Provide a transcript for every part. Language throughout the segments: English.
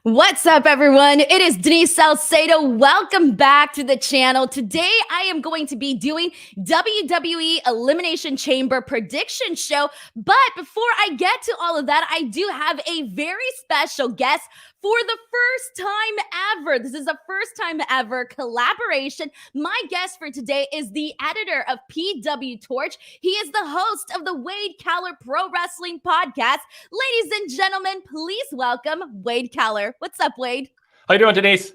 What's up, everyone? It is Denise Salcedo. Welcome back to the channel. Today, I am going to be doing WWE Elimination Chamber prediction show. But before I get to all of that, I do have a very special guest for the first time ever. This is a first time ever collaboration. My guest for today is the editor of PWTorch. He is the host of the Wade Keller Pro Wrestling Podcast. Ladies and gentlemen, please welcome Wade Keller. What's up, Wade? How you doing, Denise?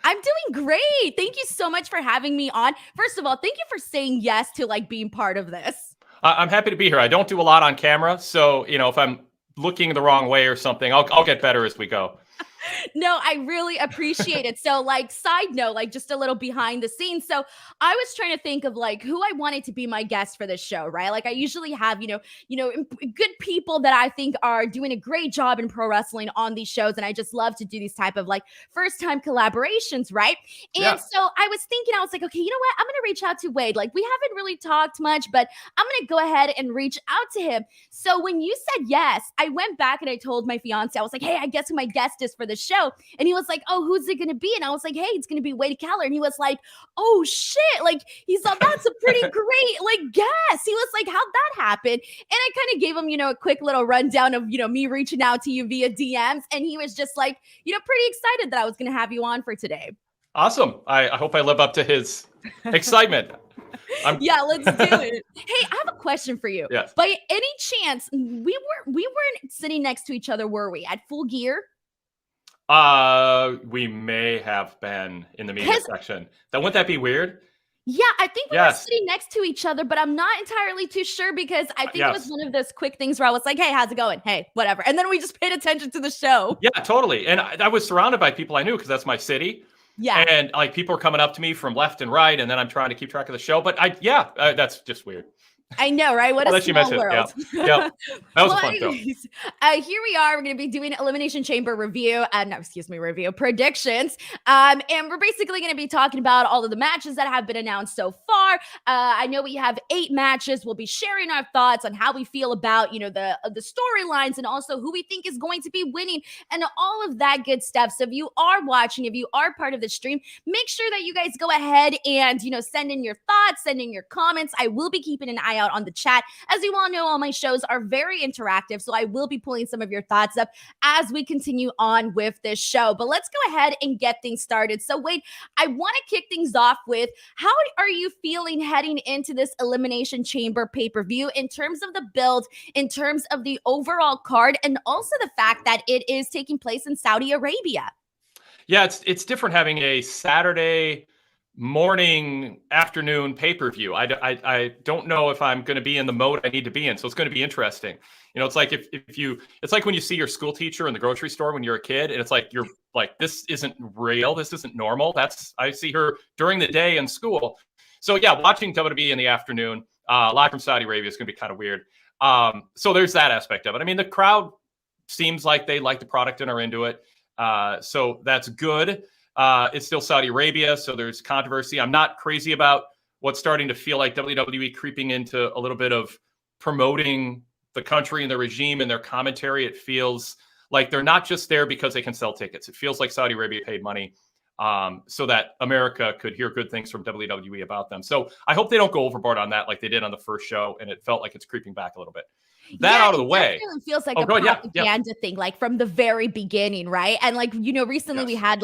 I'm doing great. Thank you so much for having me on. First of all, thank you for saying yes to being part of this. I'm happy to be here. I don't do a lot on camera, so if I'm looking the wrong way or something, I'll get better as we go. No, I really appreciate it. So side note, just a little behind the scenes. So I was trying to think of who I wanted to be my guest for this show, right? I usually have, good people that I think are doing a great job in pro wrestling on these shows. And I just love to do these type of first time collaborations, right? And so I was thinking, I was like, okay, you know what? I'm going to reach out to Wade. We haven't really talked much, but I'm going to go ahead and reach out to him. So when you said yes, I went back and I told my fiance, I was like, hey, I guess who my guest is for the show. And he was like, oh, who's it gonna be? And I was like, hey, it's gonna be Wade Keller. And he was like, oh shit, he thought that's a pretty great guess. He was like, how'd that happen? And I kind of gave him a quick little rundown of me reaching out to you via DMs, and he was just pretty excited that I was gonna have you on for today. Awesome. I hope I live up to his excitement. Yeah, let's do it. Hey, I have a question for you. Yes. By any chance, we weren't sitting next to each other, were we, at Full Gear? We may have been in the media section. Wouldn't that be weird? Yeah, I think we were sitting next to each other, but I'm not entirely too sure because I think it was one of those quick things where I was like, hey, how's it going? Hey, whatever. And then we just paid attention to the show. Yeah, totally. And I was surrounded by people I knew because that's my city. Yeah. And people are coming up to me from left and right, and then I'm trying to keep track of the show. But that's just weird. I know, right? What a small world. Yeah. That was a fun show. Here we are. We're going to be doing Elimination Chamber review. Review predictions. And we're basically going to be talking about all of the matches that have been announced so far. I know we have 8 matches. We'll be sharing our thoughts on how we feel about, the storylines and also who we think is going to be winning and all of that good stuff. So if you are watching, if you are part of the stream, make sure that you guys go ahead and, send in your thoughts, send in your comments. I will be keeping an eye out on the chat. As you all know, all my shows are very interactive, so I will be pulling some of your thoughts up as we continue on with this show. But let's go ahead and get things started. So Wade, I want to kick things off with, how are you feeling heading into this Elimination Chamber pay-per-view in terms of the build, in terms of the overall card, and also the fact that it is taking place in Saudi Arabia? Yeah, it's different having a Saturday morning, afternoon pay-per-view. I don't know if I'm going to be in the mode I need to be in, so it's going to be interesting. It's like it's like when you see your school teacher in the grocery store when you're a kid, and it's like you're like, this isn't real, this isn't normal. I see her during the day in school. So yeah, watching WWE in the afternoon, live from Saudi Arabia, is going to be kind of weird. So there's that aspect of it. I mean, the crowd seems like they like the product and are into it, so that's good. It's still Saudi Arabia, so there's controversy. I'm not crazy about what's starting to feel like WWE creeping into a little bit of promoting the country and the regime and their commentary. It feels like they're not just there because they can sell tickets. It feels like Saudi Arabia paid money so that America could hear good things from WWE about them. So I hope they don't go overboard on that like they did on the first show, and it felt like it's creeping back a little bit. Out of the way. It feels like a propaganda thing, from the very beginning, right? And recently we had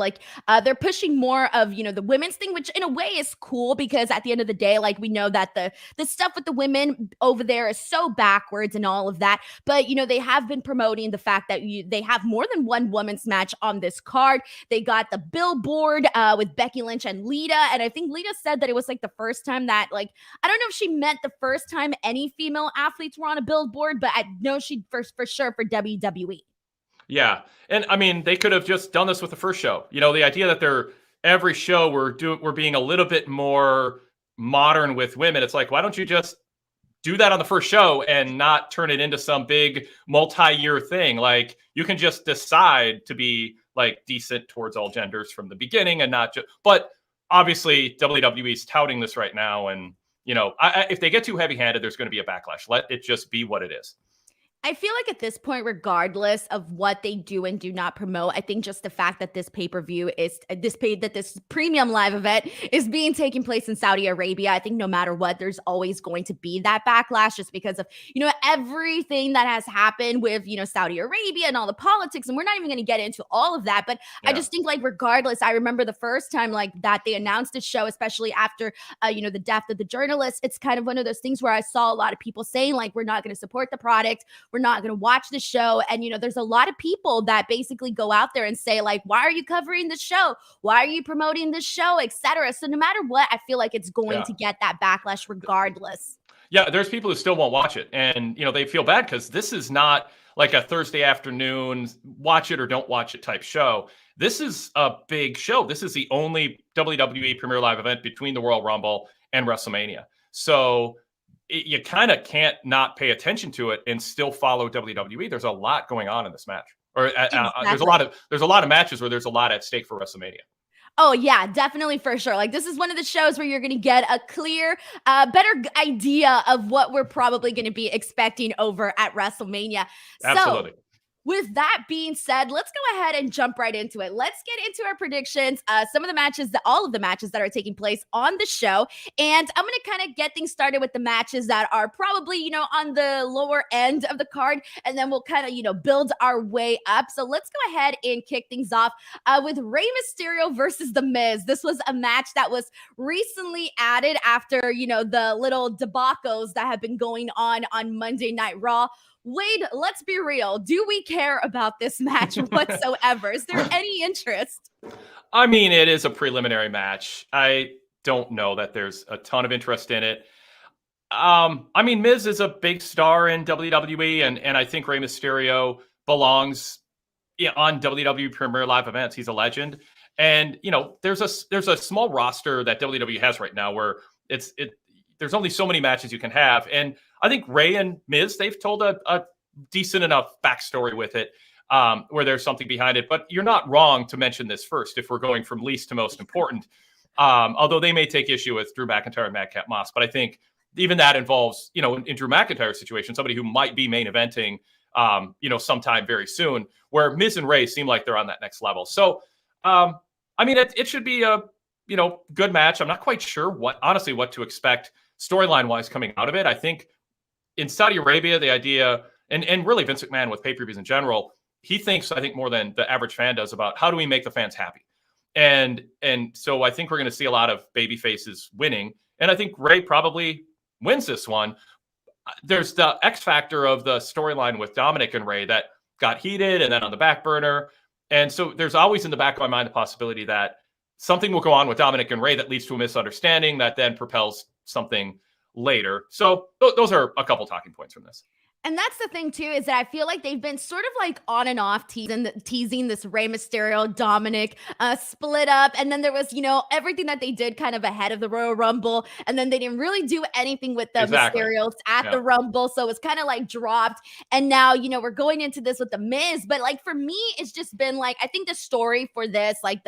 they're pushing more of the women's thing, which in a way is cool because at the end of the day, we know that the stuff with the women over there is so backwards and all of that. But they have been promoting the fact that they have more than one women's match on this card. They got the billboard with Becky Lynch and Lita, and I think Lita said that it was the first time that I don't know if she meant the first time any female athletes were on a billboard, but I know she for sure for WWE. Yeah. And I mean, they could have just done this with the first show. The idea that every show we're being a little bit more modern with women. It's like, why don't you just do that on the first show and not turn it into some big multi-year thing? You can just decide to be decent towards all genders from the beginning and not just, but obviously WWE's touting this right now. And if they get too heavy-handed, there's going to be a backlash. Let it just be what it is. I feel like at this point, regardless of what they do and do not promote, I think just the fact that this pay-per-view is this premium live event is being taken place in Saudi Arabia. I think no matter what, there's always going to be that backlash just because of, everything that has happened with, Saudi Arabia and all the politics. And we're not even going to get into all of that. But I just think like, regardless, I remember the first time like that they announced the show, especially after, the death of the journalist. It's kind of one of those things where I saw a lot of people saying like, we're not going to support the product. We're not going to watch the show. And, there's a lot of people that basically go out there and say like, why are you covering the show? Why are you promoting the show, etc. So no matter what, I feel like it's going to get that backlash regardless. Yeah, there's people who still won't watch it. And, they feel bad because this is not like a Thursday afternoon, watch it or don't watch it type show. This is a big show. This is the only WWE Premier Live event between the Royal Rumble and WrestleMania. So you kind of can't not pay attention to it and still follow WWE. There's a lot going on in this match, or Exactly. there's a lot of matches where there's a lot at stake for WrestleMania. Oh, yeah, definitely for sure. Like, this is one of the shows where you're going to get a clear, better idea of what we're probably going to be expecting over at WrestleMania. Absolutely. So, with that being said, let's go ahead and jump right into it. Let's get into our predictions, all of the matches that are taking place on the show. And I'm going to kind of get things started with the matches that are probably, on the lower end of the card. And then we'll kind of, build our way up. So let's go ahead and kick things off with Rey Mysterio versus The Miz. This was a match that was recently added after, the little debacles that have been going on Monday Night Raw. Wade, let's be real. Do we care about this match whatsoever? Is there any interest? I mean, it is a preliminary match. I don't know that there's a ton of interest in it. I mean, Miz is a big star in WWE, and I think Rey Mysterio belongs on WWE Premier Live events. He's a legend. And, there's a small roster that WWE has right now where there's only so many matches you can have. And I think Rey and Miz, they've told a decent enough backstory with it where there's something behind it. But you're not wrong to mention this first if we're going from least to most important. Although they may take issue with Drew McIntyre and Madcap Moss. But I think even that involves, in Drew McIntyre's situation, somebody who might be main eventing, sometime very soon, where Miz and Rey seem like they're on that next level. So, I mean, it should be a, good match. I'm not quite sure what to expect storyline-wise coming out of it. I think in Saudi Arabia, the idea, and really Vince McMahon with pay-per-views in general, he thinks, I think, more than the average fan does about how do we make the fans happy. And so I think we're going to see a lot of baby faces winning. And I think Rey probably wins this one. There's the X factor of the storyline with Dominic and Rey that got heated and then on the back burner. And so there's always in the back of my mind the possibility that something will go on with Dominic and Rey that leads to a misunderstanding that then propels something later. So those are a couple talking points from this. And that's the thing, too, is that I feel like they've been sort of like on and off teasing this Rey Mysterio, Dominic split up. And then there was, everything that they did kind of ahead of the Royal Rumble. And then they didn't really do anything with the Mysterios at the Rumble. So it was kind of like dropped. And now, we're going into this with the Miz. But like for me, it's just been like, I think the story for this, like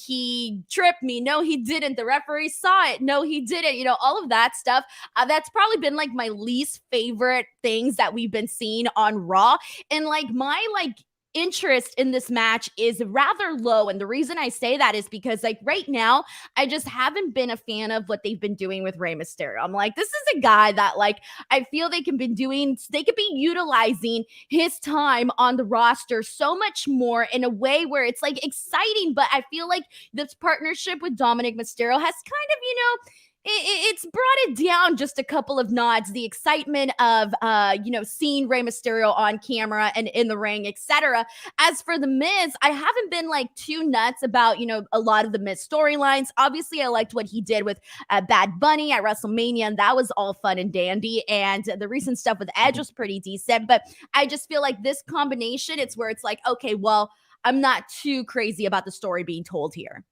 he tripped me. No, he didn't. The referee saw it. No, he didn't. All of that stuff. That's probably been like my least favorite things that we've been seeing on Raw. And like my interest in this match is rather low. And the reason I say that is because like right now, I just haven't been a fan of what they've been doing with Rey Mysterio. I'm like, this is a guy that like, I feel they could be utilizing his time on the roster so much more in a way where it's like exciting. But I feel like this partnership with Dominic Mysterio has kind of, it's brought it down just a couple of nods. The excitement of, seeing Rey Mysterio on camera and in the ring, etc. As for The Miz, I haven't been like too nuts about, a lot of the Miz storylines. Obviously, I liked what he did with Bad Bunny at WrestleMania, and that was all fun and dandy. And the recent stuff with Edge was pretty decent. But I just feel like this combination, it's where it's like, okay, well, I'm not too crazy about the story being told here.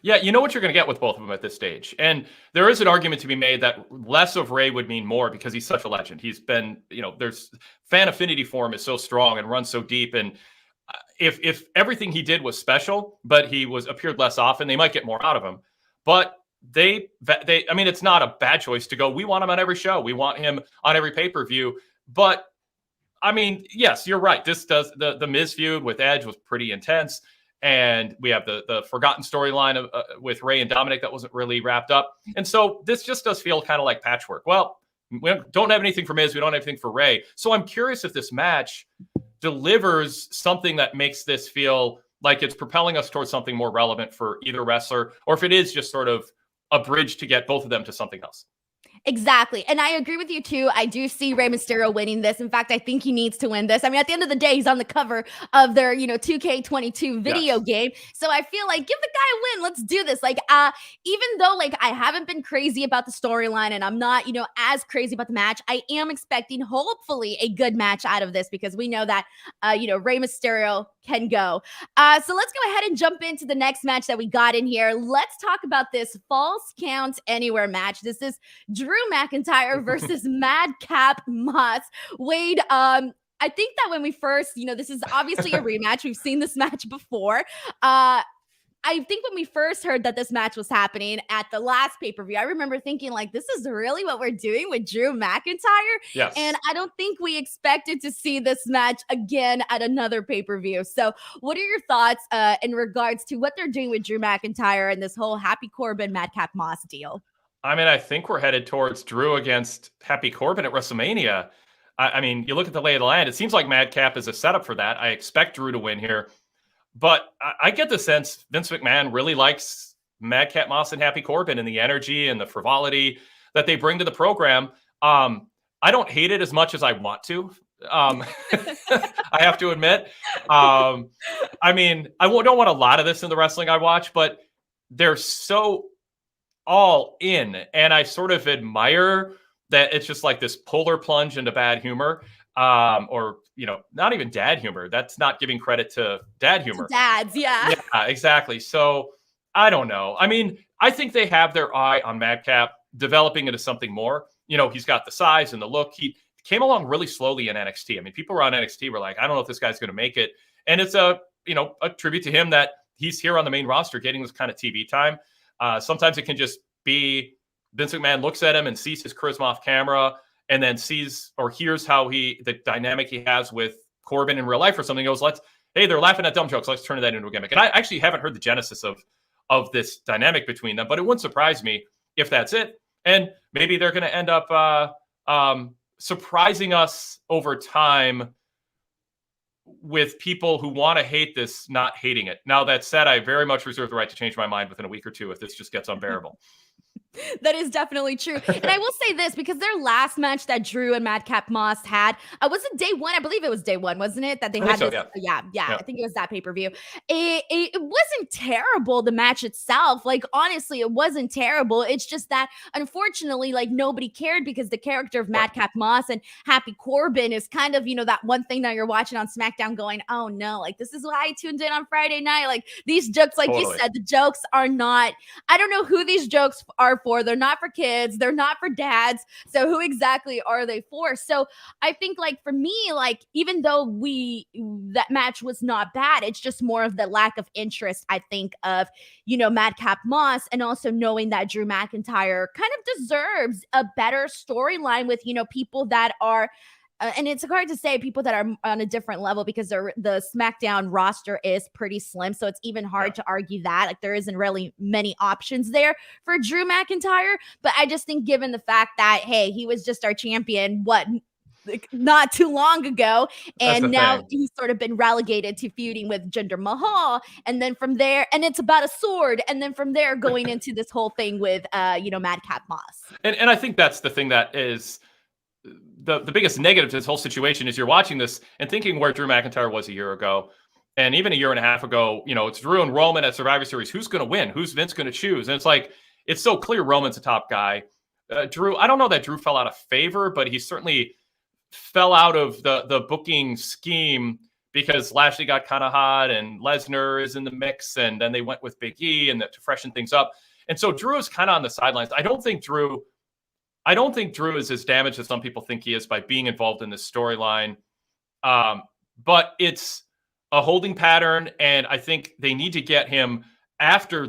Yeah, you know what you're going to get with both of them at this stage. And there is an argument to be made that less of Rey would mean more because he's such a legend. He's been, there's fan affinity for him is so strong and runs so deep. And if everything he did was special, but he appeared less often, they might get more out of him. But I mean, it's not a bad choice to go, we want him on every show. We want him on every pay-per-view. But I mean, yes, you're right. This does the Miz feud with Edge was pretty intense, and we have the forgotten storyline with Rey and Dominic that wasn't really wrapped up, and so this just does feel kind of like patchwork. Well, we don't have anything for Miz, we don't have anything for Rey, so I'm curious if this match delivers something that makes this feel like it's propelling us towards something more relevant for either wrestler, or if it is just sort of a bridge to get both of them to something else. Exactly. And I agree with you too. I do see Rey Mysterio winning this. In fact, I think he needs to win this. I mean, at the end of the day, he's on the cover of their, 2K22 video game. So I feel like give the guy a win. Let's do this. Like, even though like I haven't been crazy about the storyline and I'm not, as crazy about the match, I am expecting hopefully a good match out of this because we know that, Rey Mysterio can go. So let's go ahead and jump into the next match that we got in here. Let's talk about this False Count Anywhere match. This is Drew McIntyre versus Madcap Moss. Wade, I think that when we first, this is obviously a rematch. We've seen this match before. I think when we first heard that this match was happening at the last pay-per-view, I remember thinking like, this is really what we're doing with Drew McIntyre. Yes. And I don't think we expected to see this match again at another pay-per-view. So what are your thoughts in regards to what they're doing with Drew McIntyre and this whole Happy Corbin, Madcap Moss deal? I mean, I think we're headed towards Drew against Happy Corbin at WrestleMania. I mean, you look at the lay of the land, it seems like Madcap is a setup for that. I expect Drew to win here. But I get the sense Vince McMahon really likes Madcap Moss and Happy Corbin and the energy and the frivolity that they bring to the program. I don't hate it as much as I want to. I have to admit. I mean, don't want a lot of this in the wrestling I watch, but they're so all in. And I sort of admire that it's just like this polar plunge into bad humor. Or not even dad humor. That's not giving credit to dad humor. Dads, yeah. Yeah, exactly. So I don't know. I mean, I think they have their eye on Madcap developing into something more. He's got the size and the look. He came along really slowly in NXT. I mean, people around NXT were like, I don't know if this guy's going to make it. And it's a tribute to him that he's here on the main roster getting this kind of TV time. Sometimes it can just be Vince McMahon looks at him and sees his charisma off camera and then sees or hears how the dynamic he has with Corbin in real life or something. He goes, hey, they're laughing at dumb jokes. Let's turn that into a gimmick. And I actually haven't heard the genesis of this dynamic between them, but it wouldn't surprise me if that's it. And maybe they're going to end up surprising us over time with people who want to hate this, not hating it. Now, that said, I very much reserve the right to change my mind within a week or two if this just gets unbearable. That is definitely true. And I will say this, because their last match that Drew and Madcap Moss had, was it day one? I believe it was day one, wasn't it? That they had this. Yeah. I think it was that pay-per-view. It wasn't terrible, the match itself. Like, honestly, it wasn't terrible. It's just that, unfortunately, like, nobody cared because the character of Madcap Moss and Happy Corbin is kind of, that one thing that you're watching on SmackDown going, oh no, like, this is why I tuned in on Friday night. Like, these jokes, like you said, the jokes are not, I don't know who these jokes are for. They're not for kids. They're not for dads. So who exactly are they for? So I think, like, for me, like, even though that match was not bad, it's just more of the lack of interest, I think, of, Madcap Moss, and also knowing that Drew McIntyre kind of deserves a better storyline with, people that are and it's hard to say people that are on a different level because the SmackDown roster is pretty slim. So it's even hard to argue that. Like, there isn't really many options there for Drew McIntyre. But I just think, given the fact that, hey, he was just our champion, not too long ago, and now he's sort of been relegated to feuding with Jinder Mahal, and then from there, and it's about a sword, and then from there going into this whole thing with Madcap Moss. And I think that's the thing that is the biggest negative to this whole situation is you're watching this and thinking where Drew McIntyre was a year ago, and even a year and a half ago. It's Drew and Roman at Survivor Series. Who's going to win? Who's Vince going to choose? And it's like, it's so clear Roman's a top guy. Drew, I don't know that Drew fell out of favor, but he certainly fell out of the booking scheme because Lashley got kind of hot and Lesnar is in the mix, and then they went with Big E and to freshen things up. And so Drew is kind of on the sidelines. I don't think Drew is as damaged as some people think he is by being involved in this storyline. But it's a holding pattern, and I think they need to get him after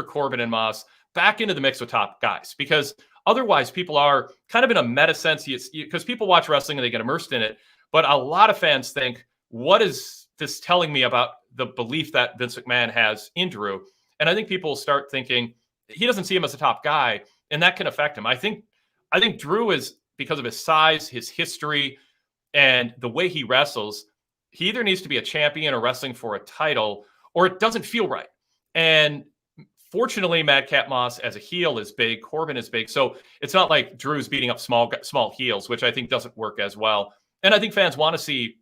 Corbin and Moss, back into the mix with top guys, because otherwise people are kind of in a meta sense, because people watch wrestling and they get immersed in it. But a lot of fans think, what is this telling me about the belief that Vince McMahon has in Drew? And I think people start thinking he doesn't see him as a top guy, and that can affect him. I think Drew is, because of his size, his history, and the way he wrestles, he either needs to be a champion or wrestling for a title, or it doesn't feel right. And fortunately, Madcap Moss as a heel is big. Corbin is big. So it's not like Drew's beating up small heels, which I think doesn't work as well. And I think fans want to see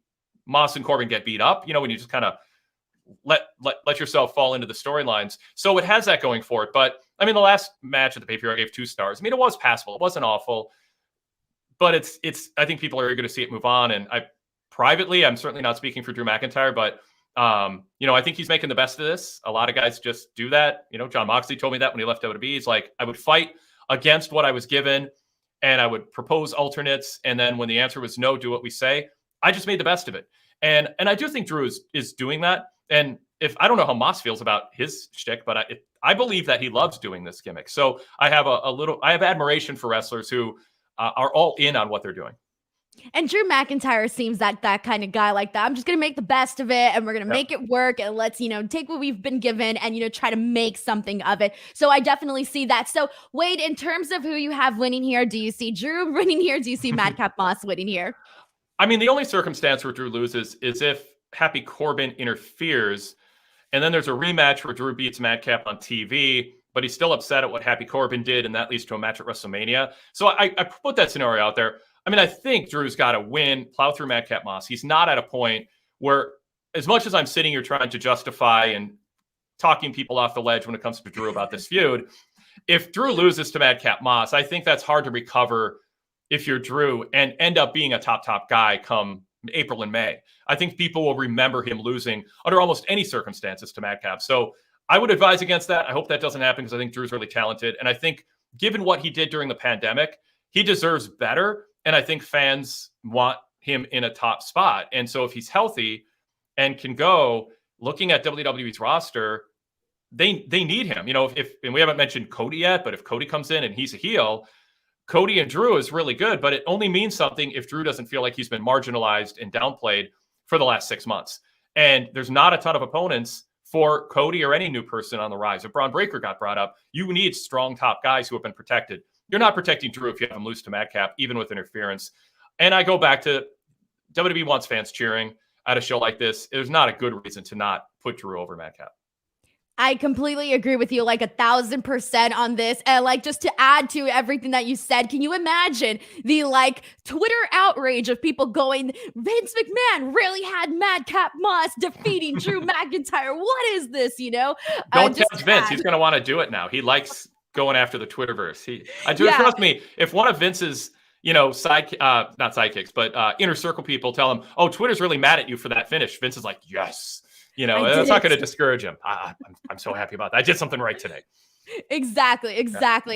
Moss and Corbin get beat up, when you just kind of let yourself fall into the storylines. So it has that going for it. But I mean, the last match at the pay-per-view, I gave 2 stars. I mean, it was passable. It wasn't awful. But it's I think people are going to see it move on. And I'm certainly not speaking for Drew McIntyre, but I think he's making the best of this. A lot of guys just do that. John Moxley told me that when he left WWE. He's like, I would fight against what I was given, and I would propose alternates. And then when the answer was no, do what we say. I just made the best of it. And I do think Drew is doing that. And I don't know how Moss feels about his shtick, but I believe that he loves doing this gimmick. So I have I have admiration for wrestlers who are all in on what they're doing. And Drew McIntyre seems that kind of guy like that. I'm just going to make the best of it, and we're going to make it work, and let's, take what we've been given and, try to make something of it. So I definitely see that. So Wade, in terms of who you have winning here, do you see Drew winning here? Do you see Madcap Moss winning here? I mean, the only circumstance where Drew loses is if Happy Corbin interferes, and then there's a rematch where Drew beats Madcap on TV, but he's still upset at what Happy Corbin did, and that leads to a match at WrestleMania. So I put that scenario out there. I mean, I think Drew's got to win, plow through Madcap Moss. He's not at a point where, as much as I'm sitting here trying to justify and talking people off the ledge when it comes to Drew about this feud, if Drew loses to Madcap Moss, I think that's hard to recover if you're Drew and end up being a top guy come April and May. I think people will remember him losing under almost any circumstances to Madcap. So I would advise against that. I hope that doesn't happen because I think Drew's really talented. And I think given what he did during the pandemic, he deserves better. And I think fans want him in a top spot. And so if he's healthy and can go, looking at WWE's roster, they need him. And we haven't mentioned Cody yet, but if Cody comes in and he's a heel, Cody and Drew is really good, but it only means something if Drew doesn't feel like he's been marginalized and downplayed for the last 6 months. And there's not a ton of opponents for Cody or any new person on the rise. If Braun Breaker got brought up, you need strong top guys who have been protected. You're not protecting Drew if you have him lose to Madcap, even with interference. And I go back to WWE wants fans cheering at a show like this. There's not a good reason to not put Drew over Madcap. I completely agree with you, 1,000% on this. And just to add to everything that you said, can you imagine the Twitter outrage of people going, Vince McMahon really had Madcap Moss defeating Drew McIntyre? What is this? Don't tell Vince. He's going to want to do it now. He likes going after the Twitterverse. Trust me, if one of Vince's not sidekicks, but inner circle people tell him, oh, Twitter's really mad at you for that finish, Vince is like, yes. That's not going to discourage him. I'm so happy about that. I did something right today. Exactly.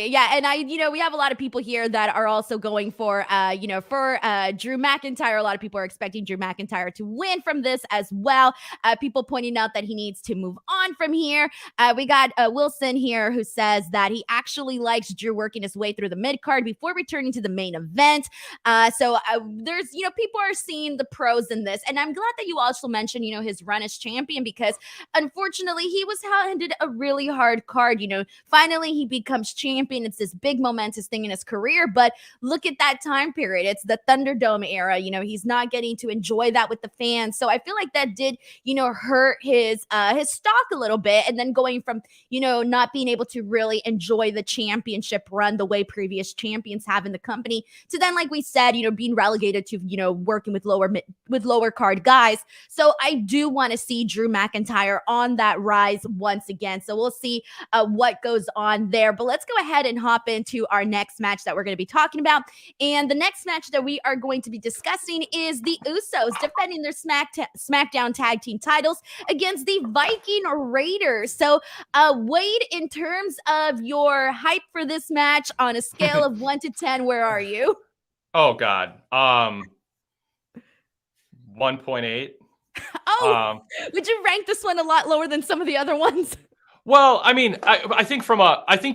Yeah. And we have a lot of people here that are also going for, Drew McIntyre. A lot of people are expecting Drew McIntyre to win from this as well. People pointing out that he needs to move on from here. We got Wilson here who says that he actually likes Drew working his way through the mid card before returning to the main event. So there's, people are seeing the pros in this. And I'm glad that you also mentioned, his run as champion, because unfortunately he was handed a really hard card, Finally, he becomes champion. It's this big momentous thing in his career. But look at that time period. It's the Thunderdome era. He's not getting to enjoy that with the fans. So I feel like that did, hurt his stock a little bit. And then going from, not being able to really enjoy the championship run the way previous champions have in the company to then, like we said, being relegated to, working with lower card guys. So I do want to see Drew McIntyre on that rise once again. So we'll see what goes on there. But let's go ahead and hop into our next match that we're going to be talking about. And the next match that we are going to be discussing is the Usos defending their SmackDown tag team titles against the Viking Raiders. So Wade, in terms of your hype for this match on a scale of 1 to 10, where are you? Oh God. 1.8. Would you rank this one a lot lower than some of the other ones? Well, I mean, I think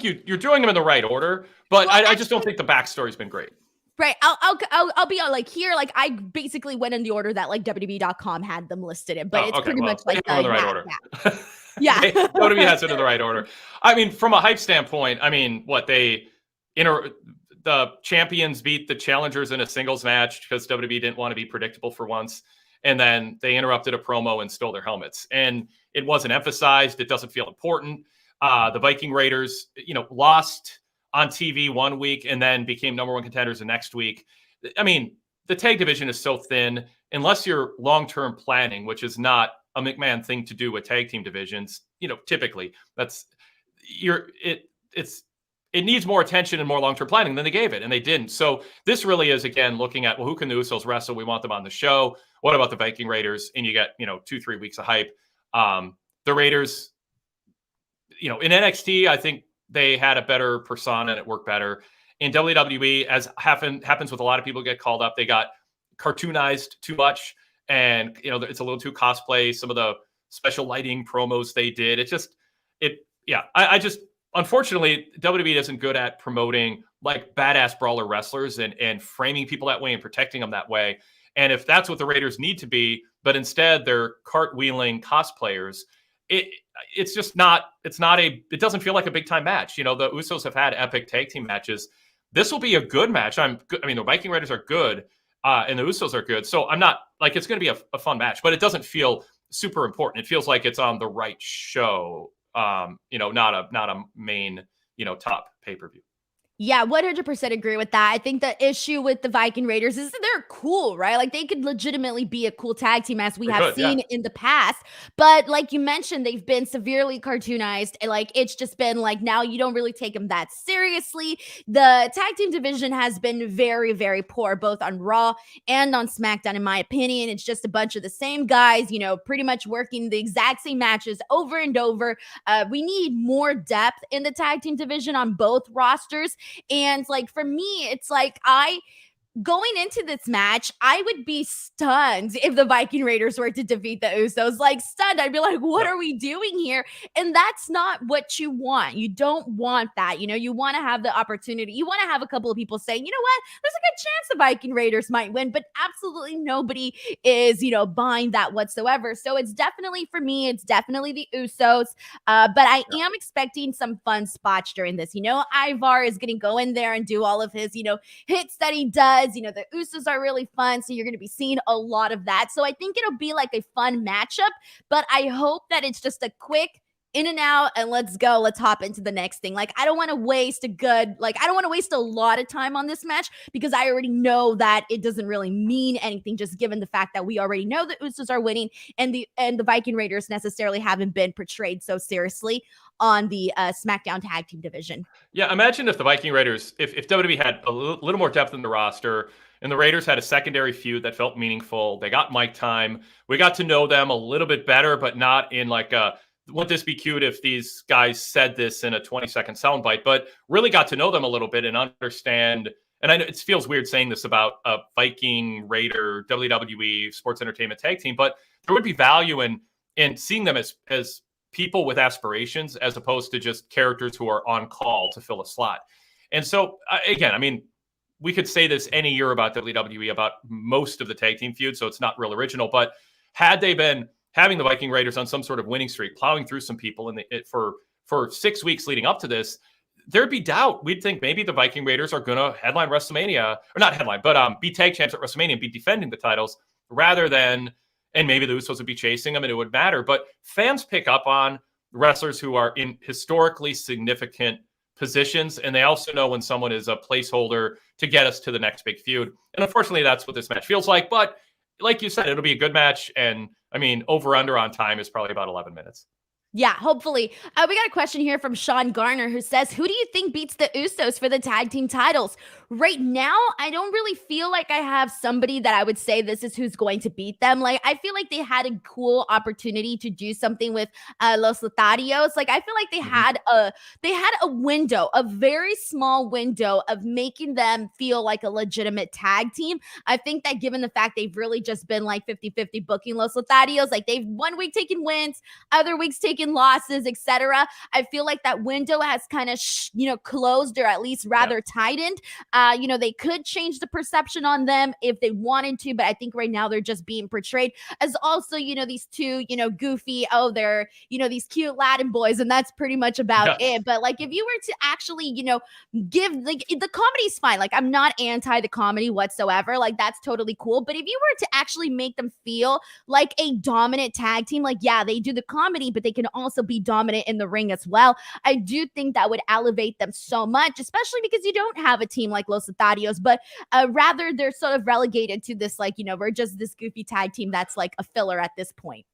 you're doing them in the right order, but I just don't think the backstory's been great. Right. I'll be like here. Like I basically went in the order that like WWE.com had them listed in, but it's Okay, pretty well, much like they have them in the right order. Yeah. WWE has it in the right order. I mean, from a hype standpoint, I mean, the champions beat the challengers in a singles match because WWE didn't want to be predictable for once. And then they interrupted a promo and stole their helmets. And it wasn't emphasized. It doesn't feel important. The Viking Raiders, lost on TV one week and then became number one contenders the next week. I mean, the tag division is so thin, unless you're long-term planning, which is not a McMahon thing to do with tag team divisions. Typically it needs more attention and more long-term planning than they gave it, and they didn't. So this really is, again, looking at, well, who can the Usos wrestle? We want them on the show. What about the Viking Raiders? And you get, 2-3 weeks of hype. The Raiders, in NXT, I think they had a better persona and it worked better. In WWE, as happens with a lot of people get called up, they got cartoonized too much. And, it's a little too cosplay. Some of the special lighting promos they did, I just, unfortunately, WWE isn't good at promoting like badass brawler wrestlers and framing people that way and protecting them that way. And if that's what the Raiders need to be, but instead they're cartwheeling cosplayers, it doesn't feel like a big time match. The Usos have had epic tag team matches. This will be a good match. The Viking Raiders are good, and the Usos are good. So I'm not like, it's going to be a fun match, but it doesn't feel super important. It feels like it's on the right show. Not a main, top pay-per-view. Yeah, 100% agree with that. I think the issue with the Viking Raiders is that they're cool, right? Like they could legitimately be a cool tag team as we have seen in the past. But like you mentioned, they've been severely cartoonized. And like it's just been like now you don't really take them that seriously. The tag team division has been very, very poor, both on Raw and on SmackDown, in my opinion. It's just a bunch of the same guys, pretty much working the exact same matches over and over. We need more depth in the tag team division on both rosters. And like for me, it's like going into this match, I would be stunned if the Viking Raiders were to defeat the Usos. Like stunned. I'd be like, what are we doing here? And that's not what you want. You don't want that. You want to have the opportunity. You want to have a couple of people saying, you know what? There's a good chance the Viking Raiders might win, but absolutely nobody is, buying that whatsoever. So it's definitely, for me, it's definitely the Usos. But I am expecting some fun spots during this. Ivar is going to go in there and do all of his, hits that he does. The Usos are really fun, so you're going to be seeing a lot of that. So I think it'll be like a fun matchup, but I hope that it's just a quick in and out and let's go. Let's hop into the next thing. Like, I don't want to waste a lot of time on this match because I already know that it doesn't really mean anything, just given the fact that we already know the Usos are winning and the Viking Raiders necessarily haven't been portrayed so seriously on the SmackDown tag team division. Yeah, imagine if the Viking Raiders, if WWE had a little more depth in the roster and the Raiders had a secondary feud that felt meaningful. They got mic time. We got to know them a little bit better, but not in like wouldn't this be cute if these guys said this in a 20-second soundbite, but really got to know them a little bit and understand. And I know it feels weird saying this about a Viking Raider WWE sports entertainment tag team, but there would be value in seeing them as people with aspirations as opposed to just characters who are on call to fill a slot. And so, again, we could say this any year about WWE, about most of the tag team feud, so it's not real original. But had they been having the Viking Raiders on some sort of winning streak, plowing through some people for 6 weeks leading up to this, there'd be doubt. We'd think maybe the Viking Raiders are going to headline WrestleMania, or not headline, but be tag champs at WrestleMania and be defending the titles rather than, and maybe the Usos would be chasing them and it would matter. But fans pick up on wrestlers who are in historically significant positions, and they also know when someone is a placeholder to get us to the next big feud. And unfortunately, that's what this match feels like. But like you said, it'll be a good match. And over under on time is probably about 11 minutes. Yeah, hopefully. We got a question here from Sean Garner who says, who do you think beats the Usos for the tag team titles? Right now, I don't really feel like I have somebody that I would say this is who's going to beat them. Like, I feel like they had a cool opportunity to do something with Los Lotharios. Like, I feel like they had a window, a very small window of making them feel like a legitimate tag team. I think that given the fact they've really just been like 50-50 booking Los Lotharios, like they've one week taken wins, other weeks taken million losses, etc. I feel like that window has kind of, closed, or at least rather tightened. They could change the perception on them if they wanted to, but I think right now they're just being portrayed as also, these two, goofy, they're, these cute Latin boys, and that's pretty much about it. But like, if you were to actually, give, like, the comedy's fine. Like, I'm not anti the comedy whatsoever. Like, that's totally cool. But if you were to actually make them feel like a dominant tag team, like, yeah, they do the comedy, but they can also be dominant in the ring as well. I do think that would elevate them so much, especially because you don't have a team like Los Ethadios, but rather they're sort of relegated to this, like, we're just this goofy tag team that's like a filler at this point.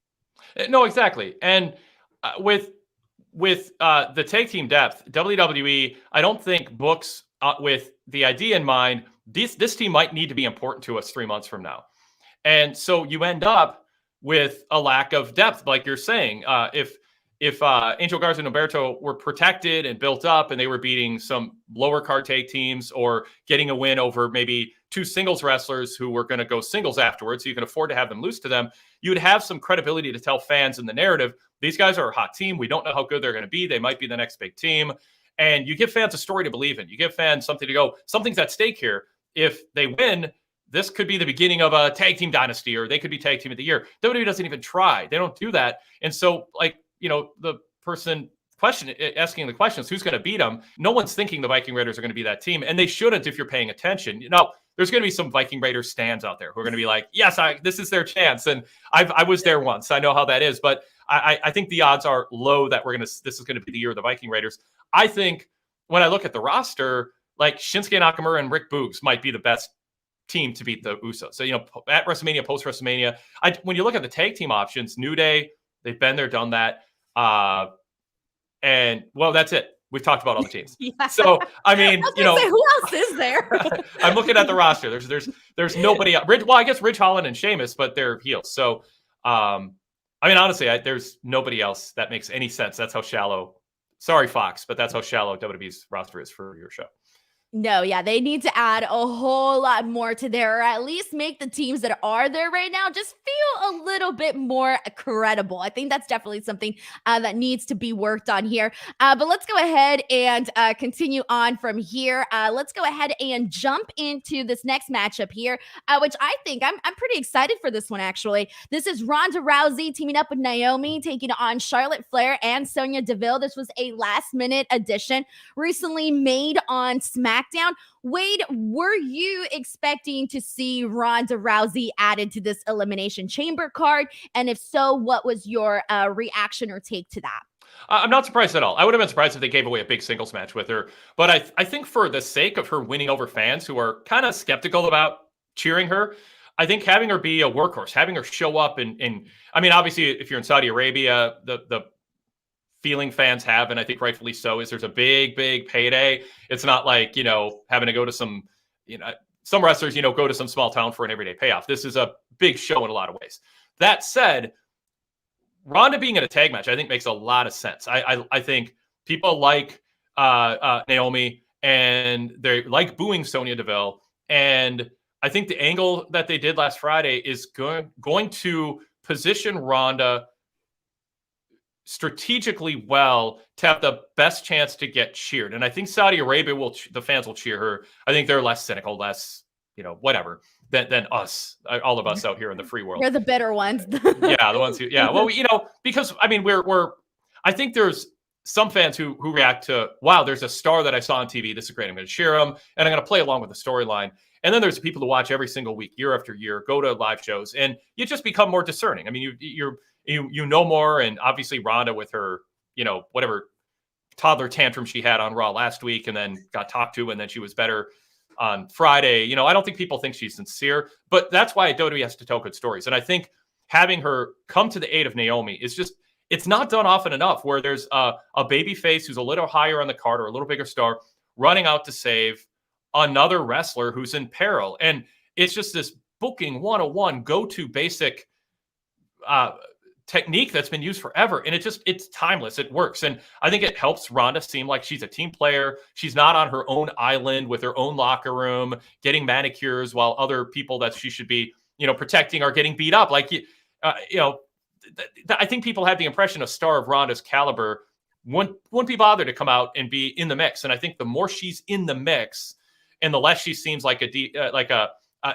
No, exactly. And with the tag team depth, WWE, I don't think books with the idea in mind, this team might need to be important to us 3 months from now. And so you end up with a lack of depth, like you're saying. If Angel Garza and Humberto were protected and built up and they were beating some lower card tag teams or getting a win over maybe two singles wrestlers who were going to go singles afterwards, so you can afford to have them lose to them, you would have some credibility to tell fans in the narrative, these guys are a hot team. We don't know how good they're going to be. They might be the next big team. And you give fans a story to believe in. You give fans something to go, something's at stake here. If they win, this could be the beginning of a tag team dynasty, or they could be tag team of the year. WWE doesn't even try. They don't do that. And so, like, the person asking the questions, who's going to beat them? No one's thinking the Viking Raiders are going to be that team, and they shouldn't if you're paying attention. There's going to be some Viking Raiders stands out there who are going to be like, yes, this is their chance. And I was there once. I know how that is. But I think the odds are low that this is going to be the year of the Viking Raiders. I think when I look at the roster, like Shinsuke Nakamura and Rick Boogs might be the best team to beat the Usos. So, at WrestleMania, post WrestleMania, when you look at the tag team options, New Day, they've been there, done that. And well, that's it. We've talked about all the teams. So, I mean, who else is there? I'm looking at the roster. There's nobody else. Well, I guess Ridge Holland and Sheamus, but they're heels. So, I mean, honestly, there's nobody else that makes any sense. That's how shallow. Sorry, Fox, but that's how shallow WWE's roster is for your show. No, yeah, they need to add a whole lot more to there, or at least make the teams that are there right now just feel a little bit more credible. I think that's definitely something that needs to be worked on here. But let's go ahead and continue on from here. Let's go ahead and jump into this next matchup here, which I think I'm pretty excited for this one, actually. This is Ronda Rousey teaming up with Naomi, taking on Charlotte Flair and Sonya Deville. This was a last-minute addition recently made on SmackDown. Wade, were you expecting to see Ronda Rousey added to this Elimination Chamber card? And if so, what was your reaction or take to that? I'm not surprised at all. I would have been surprised if they gave away a big singles match with her. But I think for the sake of her winning over fans who are kind of skeptical about cheering her, I think having her be a workhorse, having her show up and I mean, obviously, if you're in Saudi Arabia, the feeling fans have, and I think rightfully so, is there's a big payday. It's not like, having to go to some, some wrestlers, go to some small town for an everyday payoff. This is a big show in a lot of ways. That said, Ronda being in a tag match, I think makes a lot of sense. I think people like Naomi, and they like booing Sonya Deville. And I think the angle that they did last Friday is going to position Ronda strategically well to have the best chance to get cheered. And I think Saudi Arabia the fans will cheer her. I think they're less cynical, less, whatever than us, all of us out here in the free world. We're the bitter ones. Yeah. The ones who, well, because I mean, I think there's some fans who react to, wow, there's a star that I saw on TV. This is great. I'm going to cheer him and I'm going to play along with the storyline. And then there's people who watch every single week, year after year, go to live shows, and you just become more discerning. I mean, you know more, and obviously Ronda with her, whatever toddler tantrum she had on Raw last week, and then got talked to, and then she was better on Friday. I don't think people think she's sincere, but that's why WWE has to tell good stories. And I think having her come to the aid of Naomi is just, it's not done often enough, where there's a baby face who's a little higher on the card or a little bigger star running out to save another wrestler who's in peril. And it's just this booking 101 go-to basic technique that's been used forever. And it's timeless. It works. And I think it helps Ronda seem like she's a team player. She's not on her own island with her own locker room, getting manicures while other people that she should be, protecting are getting beat up. Like, I think people have the impression a star of Ronda's caliber wouldn't be bothered to come out and be in the mix. And I think the more she's in the mix, and the less she seems like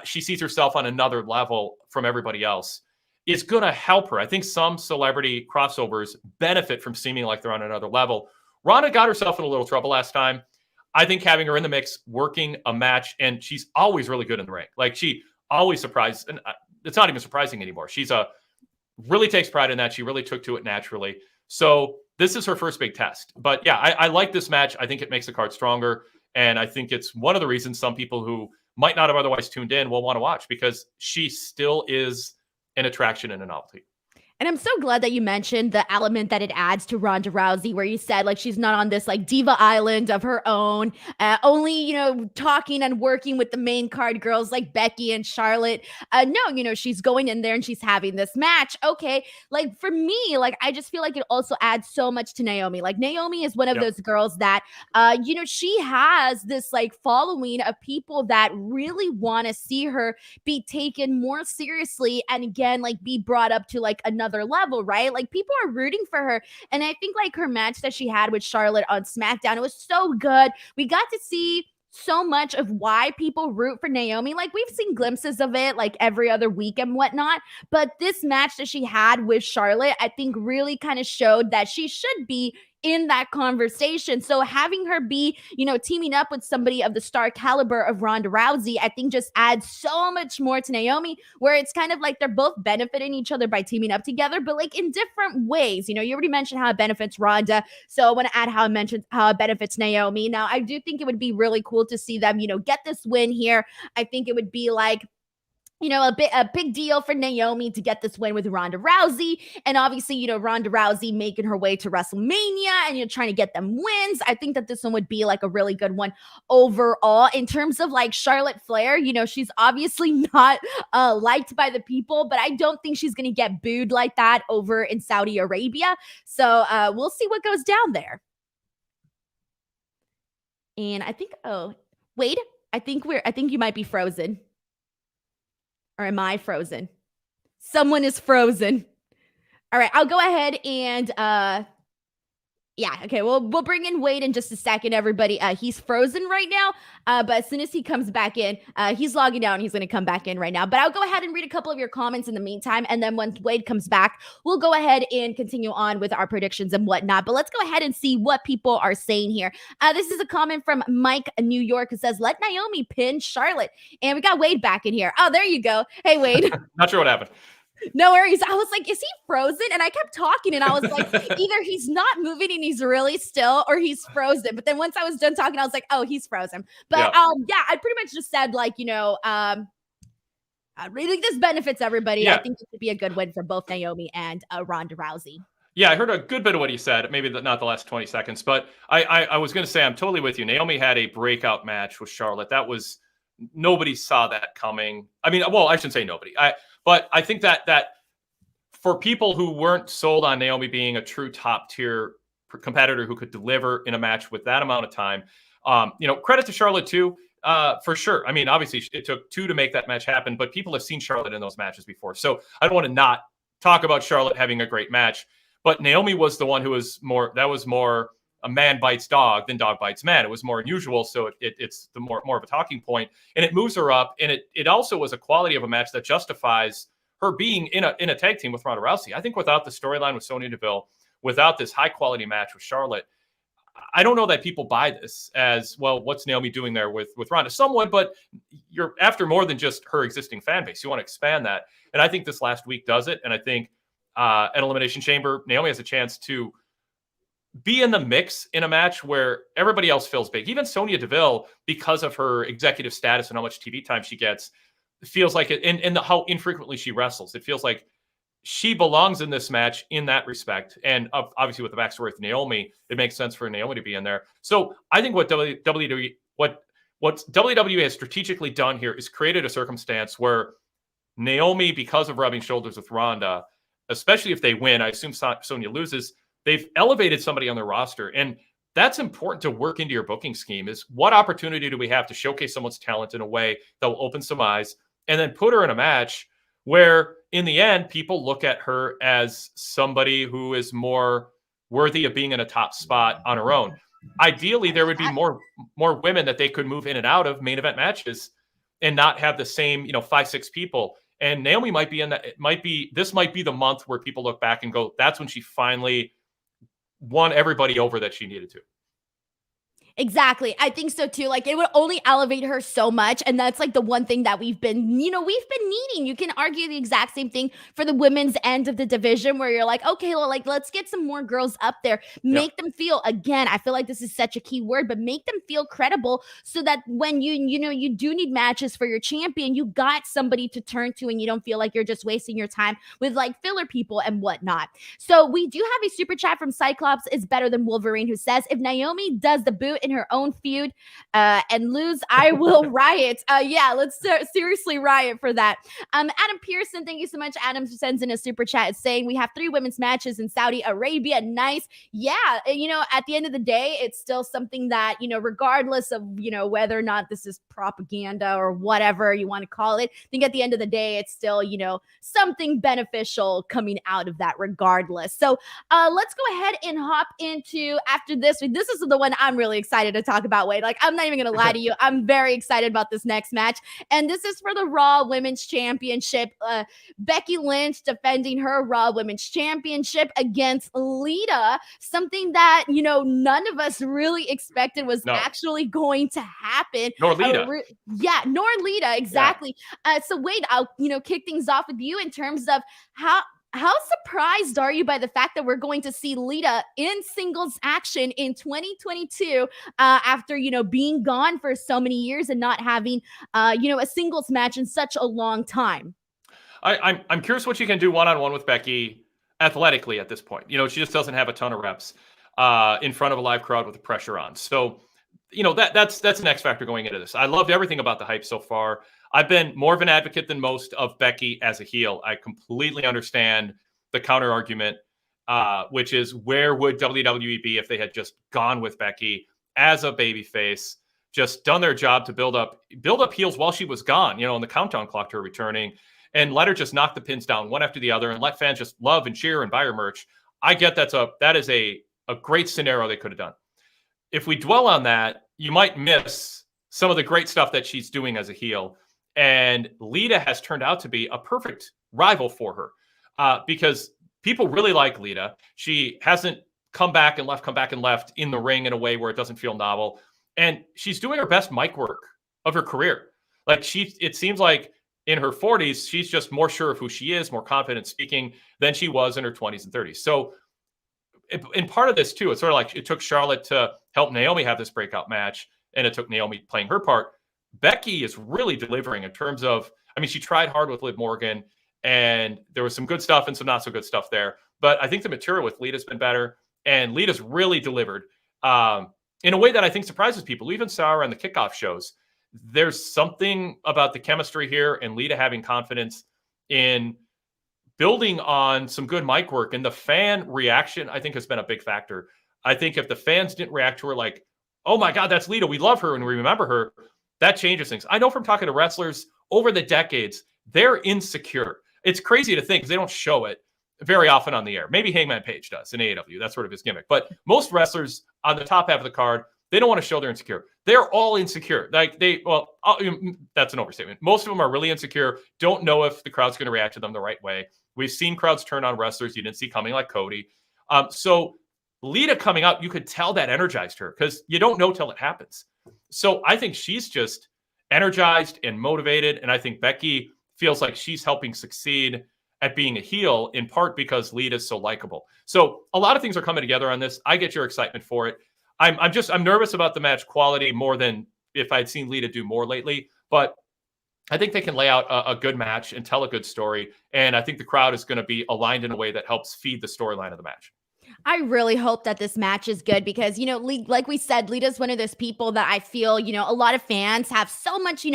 she sees herself on another level from everybody else, it's going to help her. I think some celebrity crossovers benefit from seeming like they're on another level. Ronda got herself in a little trouble last time. I think having her in the mix, working a match, and she's always really good in the ring. Like, she always surprises, and it's not even surprising anymore. Really takes pride in that. She really took to it naturally. So this is her first big test. But yeah, I like this match. I think it makes the card stronger. And I think it's one of the reasons some people who might not have otherwise tuned in will want to watch, because she still is an attraction and a novelty. And I'm so glad that you mentioned the element that it adds to Ronda Rousey, where you said, like, she's not on this like diva island of her own, only, you know, talking and working with the main card girls like Becky and Charlotte. No, you know, she's going in there and she's having this match. Okay. Like, for me, like, I just feel like it also adds so much to Naomi. Like, Naomi is one of those girls that, you know, she has this like following of people that really want to see her be taken more seriously. And again, like, be brought up to like another level, right? Like, people are rooting for her. And I think like her match that she had with Charlotte on SmackDown, it was so good. We got to see so much of why people root for Naomi. Like, we've seen glimpses of it like every other week and whatnot, but this match that she had with Charlotte, I think really kind of showed that she should be in that conversation. So having her be, you know, teaming up with somebody of the star caliber of Ronda Rousey, I think just adds so much more to Naomi, where it's kind of like they're both benefiting each other by teaming up together, but like in different ways. You know, you already mentioned how it benefits Ronda, so I want to add how it benefits Naomi. Now, I do think it would be really cool to see them, you know, get this win here. I think it would be like, you know, a big deal for Naomi to get this win with Ronda Rousey. And obviously, you know, Ronda Rousey making her way to WrestleMania and, you know, trying to get them wins. I think that this one would be like a really good one overall. In terms of like Charlotte Flair, you know, she's obviously not liked by the people, but I don't think she's going to get booed like that over in Saudi Arabia. So we'll see what goes down there. And I think, Wade, I think you might be frozen. Or am I frozen? Someone is frozen. All right, I'll go ahead and yeah, okay, we'll bring in Wade in just a second, everybody. He's frozen right now, but as soon as he comes back in, he's logging down. He's going to come back in right now. But I'll go ahead and read a couple of your comments in the meantime, and then once Wade comes back, we'll go ahead and continue on with our predictions and whatnot. But let's go ahead and see what people are saying here. This is a comment from Mike, New York, who says, let Naomi pin Charlotte. And we got Wade back in here. Oh, there you go. Hey, Wade. Not sure what happened. No worries. I was like, is he frozen? And I kept talking and I was like, either he's not moving and he's really still, or he's frozen. But then once I was done talking, I was like, oh, he's frozen. But yeah, I pretty much just said like, you know, I really think this benefits everybody. Yeah. I think it would be a good win for both Naomi and Ronda Rousey. Yeah, I heard a good bit of what you said. Maybe not the last 20 seconds, but I was going to say, I'm totally with you. Naomi had a breakout match with Charlotte. Nobody saw that coming. I mean, well, I shouldn't say nobody. But I think that for people who weren't sold on Naomi being a true top tier competitor who could deliver in a match with that amount of time, you know, credit to Charlotte too, for sure. I mean, obviously it took two to make that match happen, but people have seen Charlotte in those matches before. So I don't want to not talk about Charlotte having a great match, but Naomi was the one who was more a man bites dog than dog bites man. It was more unusual, so it's the more of a talking point, and it moves her up. And it also was a quality of a match that justifies her being in a tag team with Ronda Rousey. I think without the storyline with Sonya Deville, without this high quality match with Charlotte, I don't know that people buy this as, well, what's Naomi doing there with Ronda? Somewhat, but you're after more than just her existing fan base. You want to expand that, and I think this last week does it. And I think at Elimination Chamber, Naomi has a chance to be in the mix in a match where everybody else feels big. Even Sonya Deville, because of her executive status and how much TV time she gets, feels like it, and how infrequently she wrestles. It feels like she belongs in this match in that respect. And obviously with the backstory with Naomi, it makes sense for Naomi to be in there. So I think what WWE has strategically done here is created a circumstance where Naomi, because of rubbing shoulders with Ronda, especially if they win, I assume Sonya loses, they've elevated somebody on their roster. And that's important to work into your booking scheme, is what opportunity do we have to showcase someone's talent in a way that will open some eyes, and then put her in a match where in the end, people look at her as somebody who is more worthy of being in a top spot on her own. Ideally, there would be more women that they could move in and out of main event matches and not have the same, 5-6 people. And Naomi might be in that. This might be the month where people look back and go, that's when she finally won everybody over that she needed to. Exactly. I think so too. Like, it would only elevate her so much. And that's like the one thing that we've been needing. You can argue the exact same thing for the women's end of the division, where you're like, okay, well, like, let's get some more girls up there, make them feel, again, I feel like this is such a key word, but make them feel credible, so that when you do need matches for your champion, you got somebody to turn to, and you don't feel like you're just wasting your time with like filler people and whatnot. So we do have a super chat from Cyclops is better than Wolverine, who says, if Naomi does the boot in her own feud and lose, I will riot. Yeah, let's seriously riot for that. Adam Pearson, thank you so much. Adam sends in a super chat saying, we have 3 women's matches in Saudi Arabia. Nice. Yeah, at the end of the day, it's still something that, regardless of, whether or not this is propaganda or whatever you want to call it, I think at the end of the day, it's still, something beneficial coming out of that regardless. So let's go ahead and hop into, after this is the one I'm really excited to talk about, Wade. Like, I'm not even gonna lie to you, I'm very excited about this next match, and this is for the Raw Women's Championship. Becky Lynch defending her Raw Women's Championship against Lita, something that none of us really expected was actually going to happen. Nor Lita. Nor Lita, exactly. Yeah. So Wade, I'll kick things off with you in terms of how surprised are you by the fact that we're going to see Lita in singles action in 2022 after, being gone for so many years and not having, a singles match in such a long time? I'm curious what she can do one-on-one with Becky athletically at this point. She just doesn't have a ton of reps in front of a live crowd with the pressure on. So, that's an X factor going into this. I loved everything about the hype so far. I've been more of an advocate than most of Becky as a heel. I completely understand the counter argument, which is, where would WWE be if they had just gone with Becky as a babyface, just done their job to build up heels while she was gone, on the countdown clock to her returning, and let her just knock the pins down one after the other and let fans just love and cheer and buy her merch. I get that is a great scenario they could have done. If we dwell on that, you might miss some of the great stuff that she's doing as a heel. And Lita has turned out to be a perfect rival for her because people really like Lita. She hasn't come back and left in the ring in a way where it doesn't feel novel. And she's doing her best mic work of her career. Like, it seems like in her 40s, she's just more sure of who she is, more confident speaking than she was in her 20s and 30s. So in part of this too, it's sort of like it took Charlotte to help Naomi have this breakout match, and it took Naomi playing her part. Becky is really delivering in terms of, she tried hard with Liv Morgan, and there was some good stuff and some not so good stuff there. But I think the material with Lita's been better, and Lita's really delivered in a way that I think surprises people. Even Sarah on the kickoff shows, there's something about the chemistry here and Lita having confidence in building on some good mic work. And the fan reaction, I think, has been a big factor. I think if the fans didn't react to her like, oh my God, that's Lita, we love her and we remember her, that changes things. I know from talking to wrestlers over the decades, they're insecure. It's crazy to think because they don't show it very often on the air. Maybe Hangman Page does in AEW. That's sort of his gimmick. But most wrestlers on the top half of the card, they don't want to show they're insecure. They're all insecure. That's an overstatement. Most of them are really insecure, don't know if the crowd's going to react to them the right way. We've seen crowds turn on wrestlers you didn't see coming, like Cody. So Lita coming out, you could tell that energized her because you don't know till it happens. So I think she's just energized and motivated. And I think Becky feels like she's helping succeed at being a heel, in part because Lita's so likable. So a lot of things are coming together on this. I get your excitement for it. I'm nervous about the match quality more than if I'd seen Lita do more lately, but I think they can lay out a good match and tell a good story. And I think the crowd is going to be aligned in a way that helps feed the storyline of the match. I really hope that this match is good because, like we said, Lita's one of those people that I feel, a lot of fans have so much,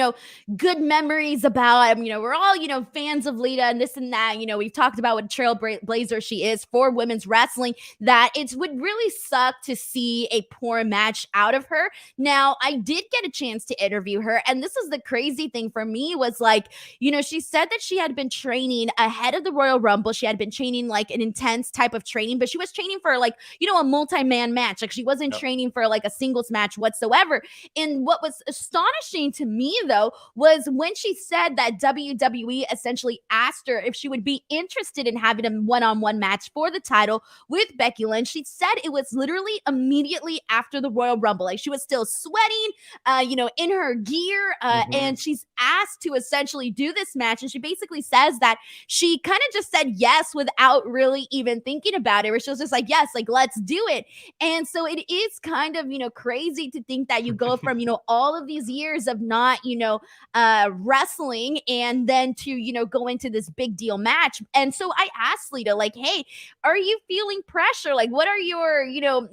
good memories about. We're all, fans of Lita and this and that. We've talked about what trailblazer she is for women's wrestling, that it would really suck to see a poor match out of her. Now, I did get a chance to interview her, and this is the crazy thing for me was like, she said that she had been training ahead of the Royal Rumble. She had been training like an intense type of training, but she was training for like, a multi-man match. Like she wasn't training for like a singles match whatsoever. And what was astonishing to me though, was when she said that WWE essentially asked her if she would be interested in having a one-on-one match for the title with Becky Lynch. She said it was literally immediately after the Royal Rumble. Like she was still sweating, in her gear, and she's asked to essentially do this match. And she basically says that she kind of just said yes without really even thinking about it, where she was just like, yes, like let's do it. And so it is kind of, crazy to think that you go from, all of these years of not, wrestling and then to, go into this big deal match. And so I asked Lita, like, hey, are you feeling pressure? Like, what are your,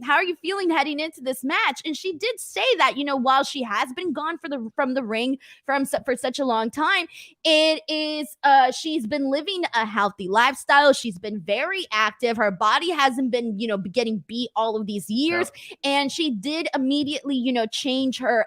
how are you feeling heading into this match? And she did say that, while she has been gone from the ring for such a long time, it is she's been living a healthy lifestyle. She's been very active. Her body hasn't been, getting beat all of these years. And she did immediately, change her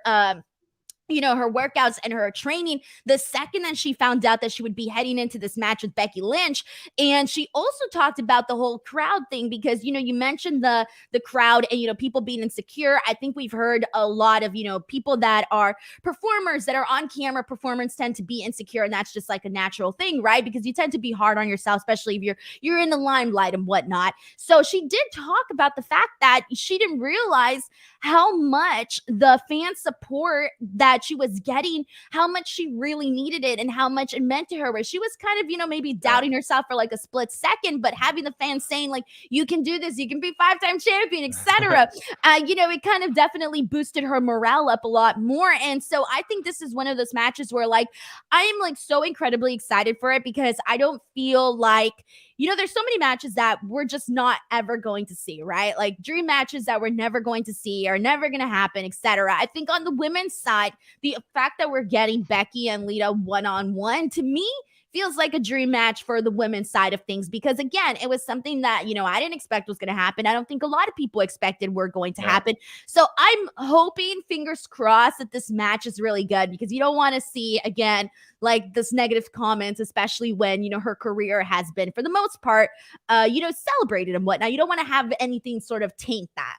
her workouts and her training the second that she found out that she would be heading into this match with Becky Lynch. And she also talked about the whole crowd thing because, you mentioned the crowd and, people being insecure. I think we've heard a lot of, people that are performers that are on camera. Performers tend to be insecure, and that's just like a natural thing, right? Because you tend to be hard on yourself, especially if you're in the limelight and whatnot. So she did talk about the fact that she didn't realize how much the fan support that she was getting, how much she really needed it and how much it meant to her, where she was kind of, maybe doubting herself for like a split second, but having the fans saying like, you can do this, you can be 5-time champion, etc. It kind of definitely boosted her morale up a lot more. And so I think this is one of those matches where like, I am like so incredibly excited for it because I don't feel like, there's so many matches that we're just not ever going to see, right? Like dream matches that we're never going to see are never going to happen, etc. I think on the women's side, the fact that we're getting Becky and Lita one-on-one, to me, feels like a dream match for the women's side of things because, again, it was something that, I didn't expect was going to happen. I don't think a lot of people expected were going to happen. So I'm hoping, fingers crossed, that this match is really good because you don't want to see, again, like this negative comments, especially when, her career has been, for the most part, celebrated and whatnot. You don't want to have anything sort of taint that.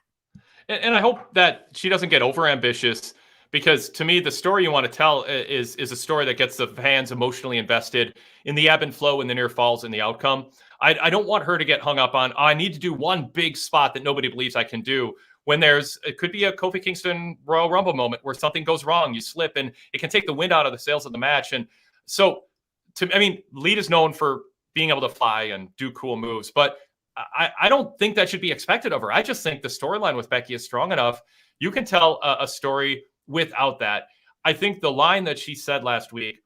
And I hope that she doesn't get overambitious. Because to me, the story you want to tell is a story that gets the fans emotionally invested in the ebb and flow and the near falls and the outcome. I don't want her to get hung up on, I need to do one big spot that nobody believes I can do. When it could be a Kofi Kingston Royal Rumble moment where something goes wrong, you slip, and it can take the wind out of the sails of the match. And so, Lita's known for being able to fly and do cool moves, but I don't think that should be expected of her. I just think the storyline with Becky is strong enough. You can tell a story without that. I think the line that she said last week,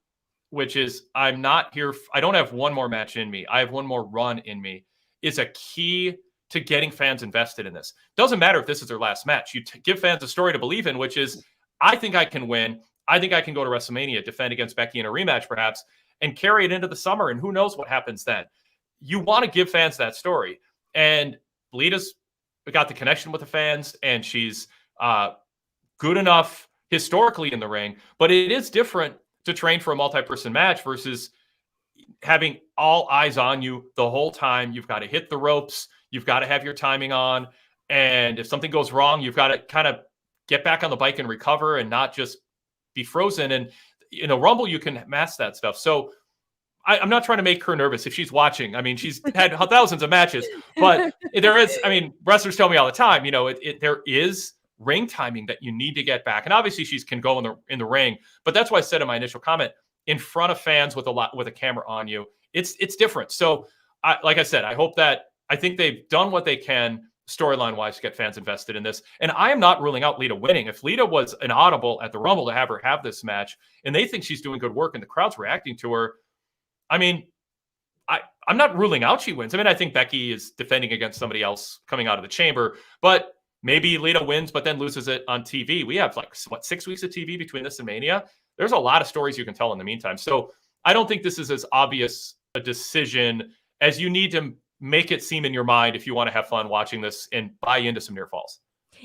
which is, I'm not here, I don't have one more match in me, I have one more run in me, is a key to getting fans invested in this. Doesn't matter if this is their last match. You give fans a story to believe in, which is, I think I can win. I think I can go to WrestleMania, defend against Becky in a rematch perhaps, and carry it into the summer, and who knows what happens then. You want to give fans that story. And Lita's got the connection with the fans, and she's good enough historically in the ring, but it is different to train for a multi-person match versus having all eyes on you the whole time. You've got to hit the ropes. You've got to have your timing on. And if something goes wrong, you've got to kind of get back on the bike and recover and not just be frozen. And in a Rumble, you can mask that stuff. So I'm not trying to make her nervous if she's watching. She's had thousands of matches, but there is, wrestlers tell me all the time, there is ring timing that you need to get back. And obviously she can go in the ring, but that's why I said in my initial comment, in front of fans with a camera on you, it's different. So like I said, I think they've done what they can storyline wise to get fans invested in this. And I am not ruling out Lita winning. If Lita was an audible at the Rumble to have her have this match and they think she's doing good work and the crowd's reacting to her, I I'm not ruling out she wins. I mean, I think Becky is defending against somebody else coming out of the chamber, but maybe Lita wins, but then loses it on TV. We have 6 weeks of TV between this and Mania. There's a lot of stories you can tell in the meantime. So I don't think this is as obvious a decision as you need to make it seem in your mind if you want to have fun watching this and buy into some near falls.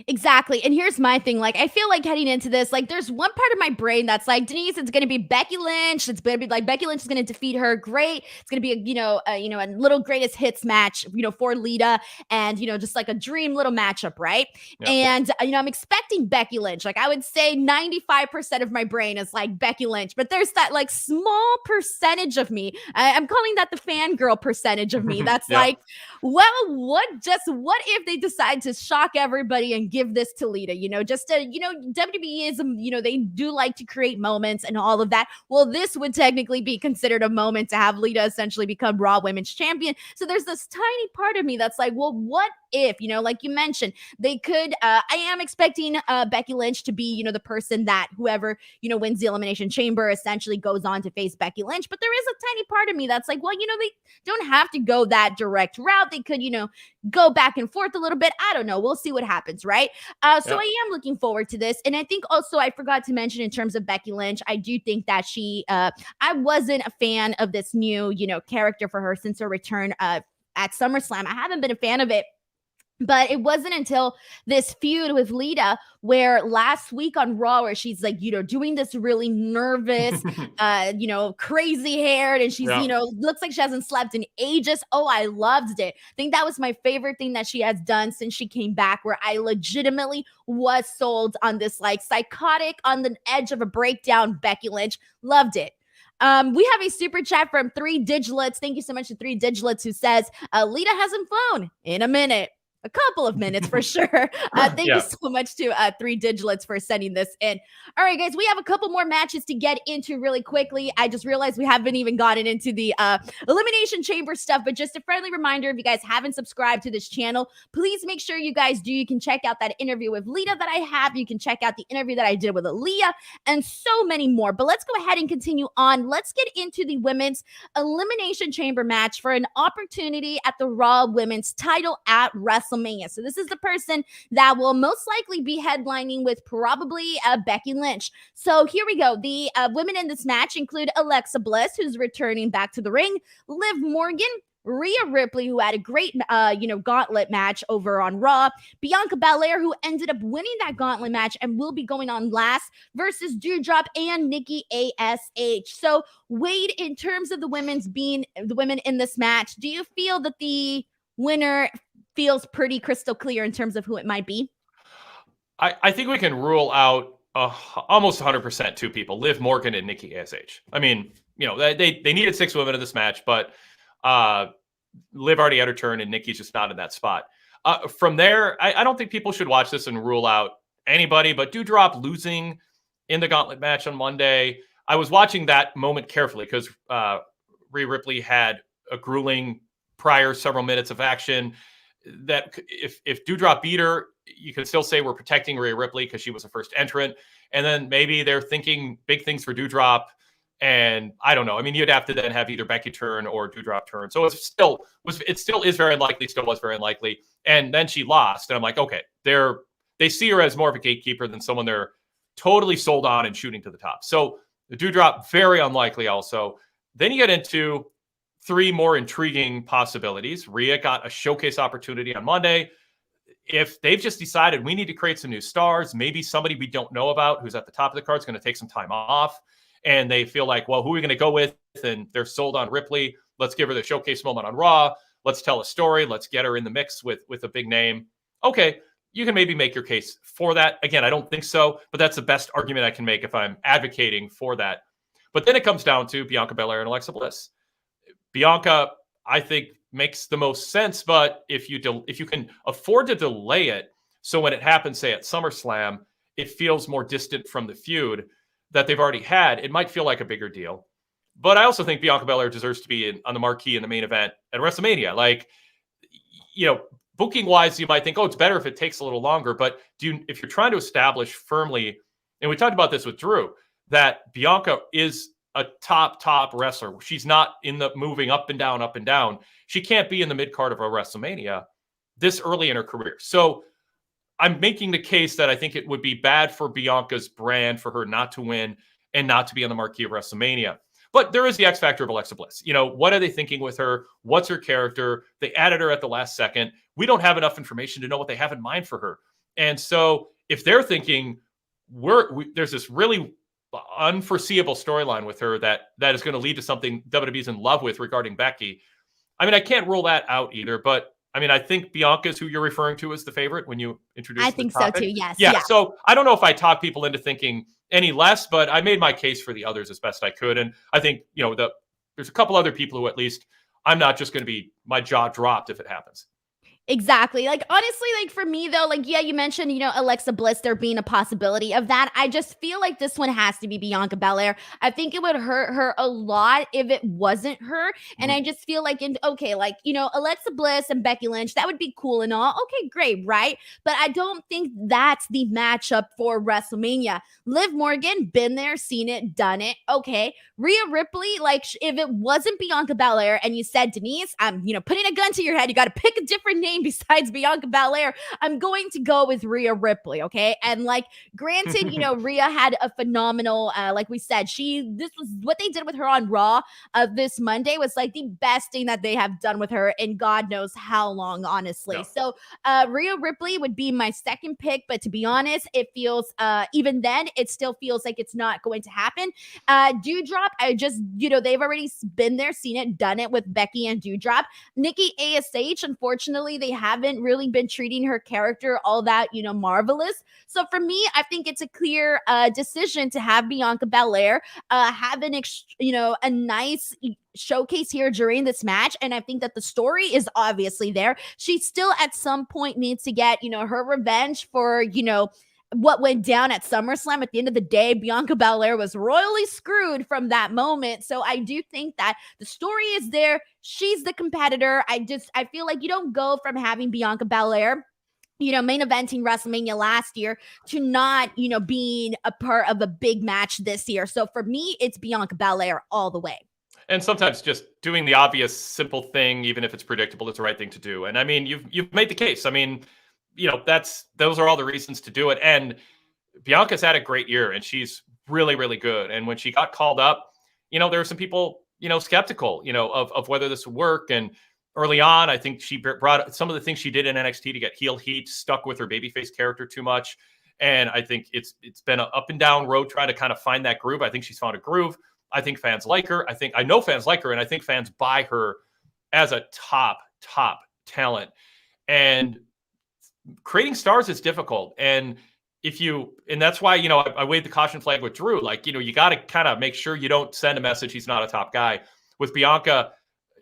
Exactly. And here's my thing. Like, I feel like heading into this, like, there's one part of my brain that's like, Denise, it's going to be Becky Lynch. It's going to be like Becky Lynch is going to defeat her. Great. It's going to be a little greatest hits match, for Lita, and, just like a dream little matchup. Right. Yeah. And, I'm expecting Becky Lynch. Like, I would say 95% of my brain is like Becky Lynch, but there's that like small percentage of me. I'm calling that the fangirl percentage of me. That's Yeah. like, well, what if they decide to shock everybody and give this to Lita, WWE is, they do like to create moments and all of that. Well, this would technically be considered a moment to have Lita essentially become Raw Women's Champion. So there's this tiny part of me that's like, well, what if, like you mentioned, they could, I am expecting Becky Lynch to be, the person that whoever, wins the Elimination Chamber essentially goes on to face Becky Lynch. But there is a tiny part of me that's like, well, they don't have to go that direct route. They could, go back and forth a little bit. I don't know. We'll see what happens, right? So I am looking forward to this. And I think also I forgot to mention in terms of Becky Lynch, I do think that I wasn't a fan of this new, character for her since her return at SummerSlam. I haven't been a fan of it. But it wasn't until this feud with Lita where last week on Raw, where she's like, doing this really nervous, crazy haired, and she's, looks like she hasn't slept in ages. Oh, I loved it. I think that was my favorite thing that she has done since she came back, where I legitimately was sold on this like psychotic, on the edge of a breakdown Becky Lynch. Loved it. We have a super chat from 3 Digilets. Thank you so much to 3 Digilets, who says, Lita hasn't flown in a minute. A couple of minutes for sure. Thank you so much to 3 Digilets for sending this in. All right, guys, we have a couple more matches to get into really quickly. I just realized we haven't even gotten into the Elimination Chamber stuff, but just a friendly reminder, if you guys haven't subscribed to this channel, please make sure you guys do. You can check out that interview with Lita that I have. You can check out the interview that I did with Aaliyah and so many more. But let's go ahead and continue on. Let's get into the Women's Elimination Chamber match for an opportunity at the Raw Women's title at WrestleMania. So this is the person that will most likely be headlining with probably Becky Lynch. So here we go. The women in this match include Alexa Bliss, who's returning back to the ring, Liv Morgan, Rhea Ripley, who had a great, gauntlet match over on Raw, Bianca Belair, who ended up winning that gauntlet match and will be going on last, versus Doudrop and Nikki A.S.H. So Wade, in terms of the women in this match, do you feel that the winner feels pretty crystal clear in terms of who it might be? I think we can rule out almost 100% 2 people, Liv Morgan and Nikki A.S.H. I mean, they needed 6 women in this match, but Liv already had her turn and Nikki's just not in that spot. From there, I don't think people should watch this and rule out anybody, but Doudrop losing in the gauntlet match on Monday. I was watching that moment carefully because Rhea Ripley had a grueling prior several minutes of action that if Doudrop beat her, you could still say we're protecting Rhea Ripley because she was the first entrant. And then maybe they're thinking big things for Doudrop. And I don't know. I mean, you'd have to then have either Becky turn or Doudrop turn. So it still is very unlikely, still was very unlikely. And then she lost. And I'm like, okay, they see her as more of a gatekeeper than someone they're totally sold on and shooting to the top. So the Doudrop, very unlikely also. Then you get into 3 more intriguing possibilities. Rhea got a showcase opportunity on Monday. If they've just decided we need to create some new stars, maybe somebody we don't know about who's at the top of the card is going to take some time off, and they feel like, well, who are we going to go with? And they're sold on Ripley. Let's give her the showcase moment on Raw. Let's tell a story. Let's get her in the mix with a big name. Okay, you can maybe make your case for that. Again, I don't think so, but that's the best argument I can make if I'm advocating for that. But then it comes down to Bianca Belair and Alexa Bliss. Bianca, I think, makes the most sense, but if you can afford to delay it, so when it happens, say at SummerSlam, it feels more distant from the feud that they've already had, it might feel like a bigger deal. But I also think Bianca Belair deserves to be on the marquee in the main event at WrestleMania. Like, booking wise, you might think, oh, it's better if it takes a little longer. But if you're trying to establish firmly, and we talked about this with Drew, that Bianca is a top wrestler. She's not in the moving up and down, up and down. She can't be in the mid card of a WrestleMania this early in her career. So I'm making the case that I think it would be bad for Bianca's brand for her not to win and not to be on the marquee of WrestleMania. But there is the X factor of Alexa Bliss. What are they thinking with her? What's her character? They added her at the last second. We don't have enough information to know what they have in mind for her. And so if they're thinking there's this really unforeseeable storyline with her that is going to lead to something WWE's in love with regarding Becky, I mean, I can't rule that out either. But I mean, I think Bianca's who you're referring to as the favorite when you introduced the topic. I think so too, yes. Yeah, so I don't know if I talk people into thinking any less, but I made my case for the others as best I could. And I think, there's a couple other people who at least I'm not just going to be my jaw dropped if it happens. Exactly. Like, honestly, like for me though, like, yeah, you mentioned, Alexa Bliss, there being a possibility of that. I just feel like this one has to be Bianca Belair. I think it would hurt her a lot if it wasn't her. And I just feel like, Alexa Bliss and Becky Lynch, that would be cool and all. Okay, great, right? But I don't think that's the matchup for WrestleMania. Liv Morgan, been there, seen it, done it. Okay. Rhea Ripley, like, if it wasn't Bianca Belair and you said, Denise, I'm, putting a gun to your head, you got to pick a different name besides Bianca Belair, I'm going to go with Rhea Ripley, okay? And like, granted, Rhea had a phenomenal, like we said, this was what they did with her on Raw this Monday was like the best thing that they have done with her in God knows how long, honestly. Yeah. So Rhea Ripley would be my second pick, but to be honest, it feels, even then, it still feels like it's not going to happen. Doudrop, I just, they've already been there, seen it, done it with Becky and Doudrop. Nikki A.S.H, unfortunately, they haven't really been treating her character all that, marvelous. So for me, I think it's a clear decision to have Bianca Belair have a nice showcase here during this match. And I think that the story is obviously there. She still at some point needs to get, her revenge for, what went down at SummerSlam. At the end of the day, Bianca Belair was royally screwed from that moment. So I do think that the story is there. She's the competitor. I feel like you don't go from having Bianca Belair, main eventing WrestleMania last year to not, being a part of a big match this year. So for me, it's Bianca Belair all the way. And sometimes just doing the obvious, simple thing, even if it's predictable, is the right thing to do. And I mean, you've made the case. I mean, those are all the reasons to do it. And Bianca's had a great year and she's really, really good. And when she got called up, there were some people, skeptical, of whether this would work. And early on, I think she brought some of the things she did in NXT to get heel heat, stuck with her babyface character too much. And I think it's been an up and down road trying to kind of find that groove. I think she's found a groove. I think fans like her. I know fans like her, and I think fans buy her as a top talent. And creating stars is difficult. And that's why, I waved the caution flag with Drew. Like, you got to kind of make sure you don't send a message he's not a top guy. With Bianca,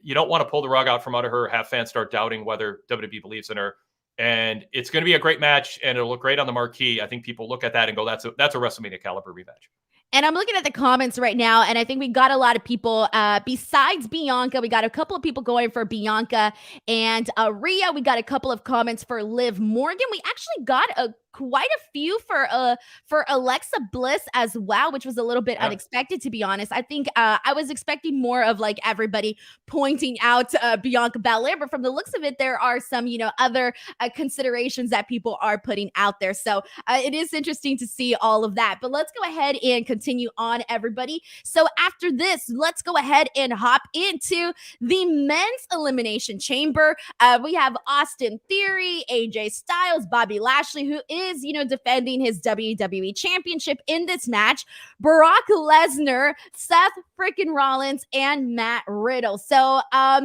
you don't want to pull the rug out from under her, have fans start doubting whether WWE believes in her. And it's going to be a great match, and it'll look great on the marquee. I think people look at that and go, that's a WrestleMania caliber rematch. And I'm looking at the comments right now, and I think we got a lot of people, besides Bianca, we got a couple of people going for Bianca and Rhea. We got a couple of comments for Liv Morgan. We actually got quite a few for Alexa Bliss as well, which was a little bit unexpected, to be honest. I think I was expecting more of like everybody pointing out Bianca Belair, but from the looks of it, there are some, other considerations that people are putting out there. So it is interesting to see all of that. But let's go ahead and continue on, everybody. So after this, let's go ahead and hop into the men's elimination chamber. We have Austin Theory, AJ Styles, Bobby Lashley, who is, defending his WWE championship in this match, Brock Lesnar, Seth freaking Rollins, and Matt Riddle. So, I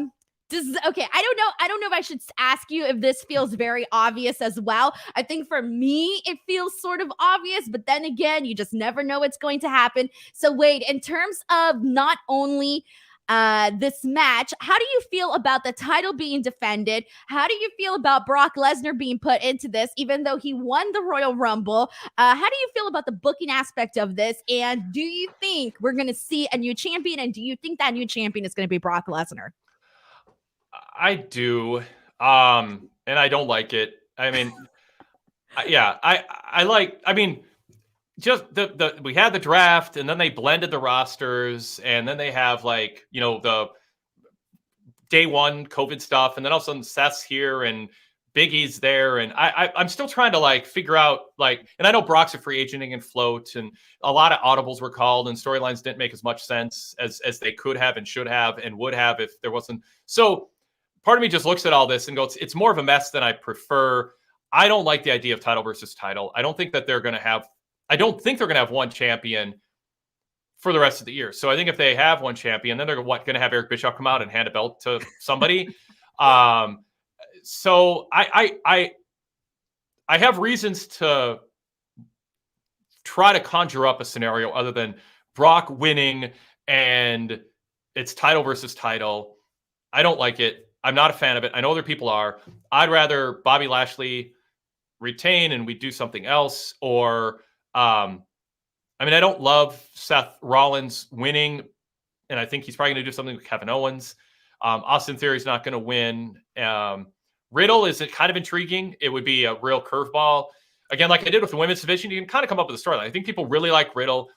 don't know if I should ask you if this feels very obvious as well. I think for me, it feels sort of obvious, but then again, you just never know what's going to happen. So Wade, in terms of not only this match, how do you feel about the title being defended? How do you feel about Brock Lesnar being put into this, even though he won the Royal Rumble? How do you feel about the booking aspect of this? And do you think we're going to see a new champion? And do you think that new champion is going to be Brock Lesnar? I do. And I don't like it. I mean, I mean, just we had the draft, and then they blended the rosters, and then they have like, the day one COVID stuff, and then all of a sudden Seth's here and Big E's there, and I'm still trying to like figure out like, and I know Brock's a free agenting and float, and a lot of audibles were called, and storylines didn't make as much sense as they could have and should have and would have if there wasn't. So part of me just looks at all this and goes, it's more of a mess than I prefer. I don't like the idea of title versus title. I don't think they're going to have one champion for the rest of the year. So I think if they have one champion, then they're going to have Eric Bischoff come out and hand a belt to somebody. So I have reasons to try to conjure up a scenario other than Brock winning and it's title versus title. I don't like it. I'm not a fan of it. I know other people are. I'd rather Bobby Lashley retain and we do something else, or I don't love Seth Rollins winning, and I think he's probably going to do something with Kevin Owens. Austin Theory's not going to win. Riddle is kind of intriguing. It would be a real curveball. Again, like I did with the women's division, you can kind of come up with a storyline. I think people really like Riddle.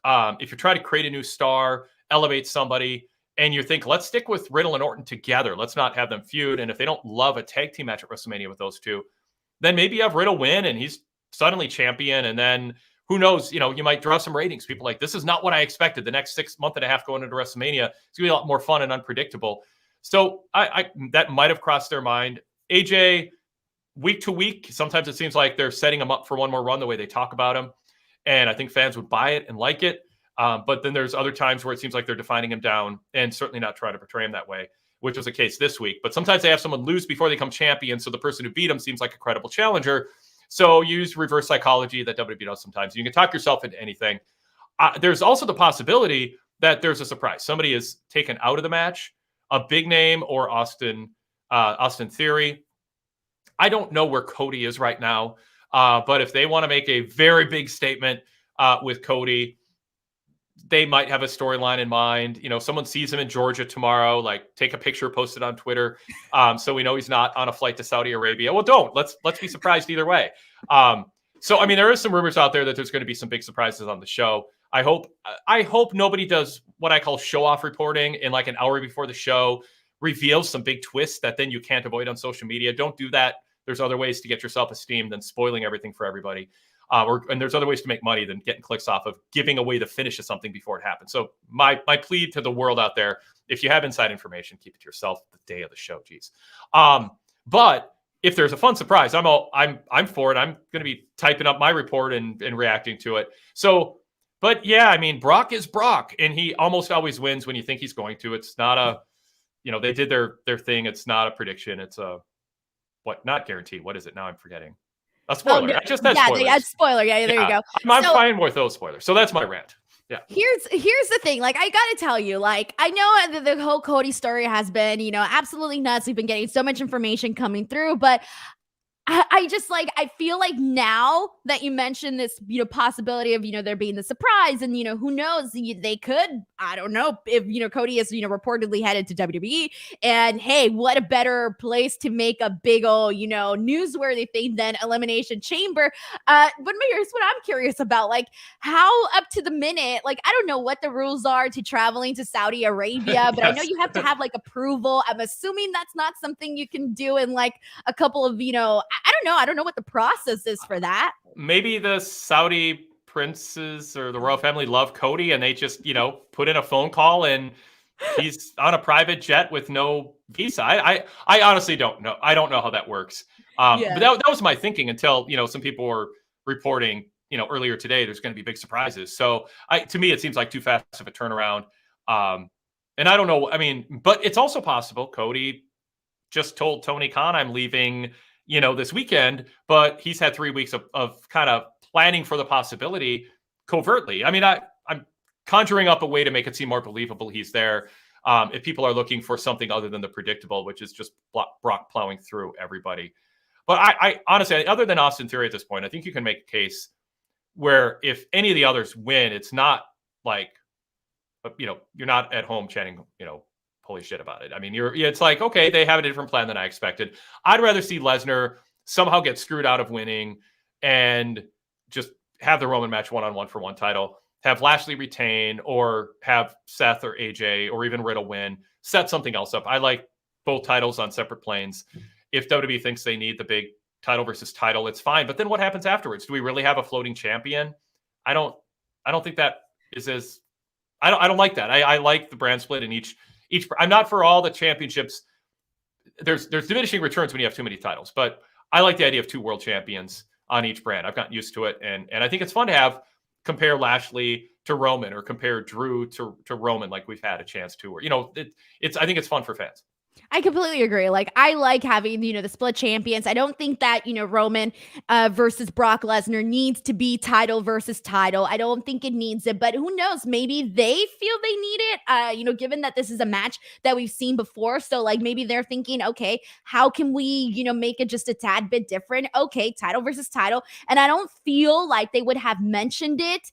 If you're trying to create a new star, elevate somebody, and you think, let's stick with Riddle and Orton together. Let's not have them feud. And if they don't love a tag team match at WrestleMania with those two, then maybe you have Riddle win and he's suddenly champion. And then who knows, you might draw some ratings. People like, this is not what I expected. The next 6 months and a half going into WrestleMania, it's going to be a lot more fun and unpredictable. So I that might have crossed their mind. AJ, week to week, sometimes it seems like they're setting him up for one more run the way they talk about him. And I think fans would buy it and like it. But then there's other times where it seems like they're defining him down and certainly not trying to portray him that way, which was the case this week. But sometimes they have someone lose before they become champion, so the person who beat him seems like a credible challenger. So use reverse psychology that WWE does sometimes. You can talk yourself into anything. There's also the possibility that there's a surprise. Somebody is taken out of the match, a big name or Austin Theory. I don't know where Cody is right now, but if they want to make a very big statement with Cody, they might have a storyline in mind. Someone sees him in Georgia tomorrow, like take a picture, post it on Twitter. So we know he's not on a flight to Saudi Arabia. Well, don't. Let's be surprised either way. So there is some rumors out there that there's going to be some big surprises on the show. I hope nobody does what I call show off reporting in like an hour before the show, reveals some big twists that then you can't avoid on social media. Don't do that. There's other ways to get your self-esteem than spoiling everything for everybody. And there's other ways to make money than getting clicks off of giving away the finish of something before it happens. So my plea to the world out there, if you have inside information, keep it to yourself the day of the show. Geez. But if there's a fun surprise, I'm for it. I'm going to be typing up my report and reacting to it. So, but yeah, Brock is Brock, and he almost always wins when you think he's going to. It's not a, they did their thing. It's not a prediction. It's a not guaranteed. What is it now? I'm forgetting. A spoiler. Oh, no. I just said spoilers. Yeah, spoiler. Yeah, there you go. I'm fine with those spoilers. So that's my rant. Yeah. Here's the thing. Like, I gotta tell you, like, I know that the whole Cody story has been, absolutely nuts. We've been getting so much information coming through, but I just I feel like now that you mentioned this, possibility of, there being the surprise and, who knows, they could, I don't know if, Cody is, reportedly headed to WWE, and hey, what a better place to make a big old, newsworthy thing than Elimination Chamber. But here's what I'm curious about, like how up to the minute, like, I don't know what the rules are to traveling to Saudi Arabia, but yes. I know you have to have approval. I'm assuming that's not something you can do in a couple of, I don't know. I don't know what the process is for that. Maybe the Saudi princes or the royal family love Cody and they just, put in a phone call and he's on a private jet with no visa. I honestly don't know. I don't know how that works. But that was my thinking until, some people were reporting, earlier today, there's going to be big surprises. So to me, it seems like too fast of a turnaround. And I don't know. But it's also possible Cody just told Tony Khan, I'm leaving, this weekend, but he's had 3 weeks of kind of planning for the possibility covertly. I'm conjuring up a way to make it seem more believable he's there. If people are looking for something other than the predictable, which is just Brock plowing through everybody. But I honestly, other than Austin Theory at this point, I think you can make a case where if any of the others win, it's not like, you're not at home chanting, holy shit about it. It's like, okay, they have a different plan than I expected. I'd rather see Lesnar somehow get screwed out of winning and just have the Roman match one-on-one for one title, have Lashley retain, or have Seth or AJ or even Riddle win, set something else up. I like both titles on separate planes. If WWE thinks they need the big title versus title, it's fine. But then what happens afterwards? Do we really have a floating champion? I don't think that is as I don't like that. I like the brand split in each. I'm not for all the championships. There's diminishing returns when you have too many titles, but I like the idea of 2 world champions on each brand. I've gotten used to it, and I think it's fun to compare Lashley to Roman or compare Drew to Roman, like we've had a chance to. Or I think it's fun for fans. I completely agree. Like, I like having, the split champions. I don't think that, Roman versus Brock Lesnar needs to be title versus title. I don't think it needs it, but who knows? Maybe they feel they need it, given that this is a match that we've seen before. So, like, maybe they're thinking, okay, how can we, make it just a tad bit different? Okay, title versus title. And I don't feel like they would have mentioned it,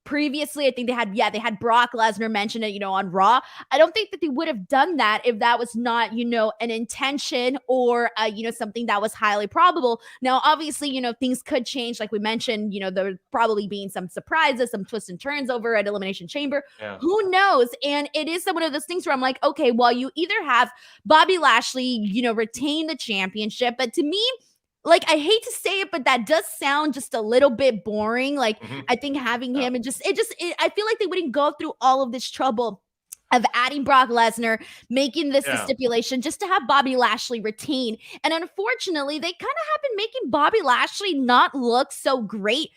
previously. I think they had Brock Lesnar mention it, on Raw. I don't think that they would have done that if that was not, an intention or, something that was highly probable. Now, obviously, things could change. Like we mentioned, there probably being some surprises, some twists and turns over at Elimination Chamber. Yeah. Who knows? And it is one of those things where I'm like, okay, well, you either have Bobby Lashley, retain the championship, but to me, like, I hate to say it, but that does sound just a little bit boring. Like, I think having him and I feel like they wouldn't go through all of this trouble of adding Brock Lesnar, making this the stipulation just to have Bobby Lashley retain. And unfortunately, they kind of have been making Bobby Lashley not look so great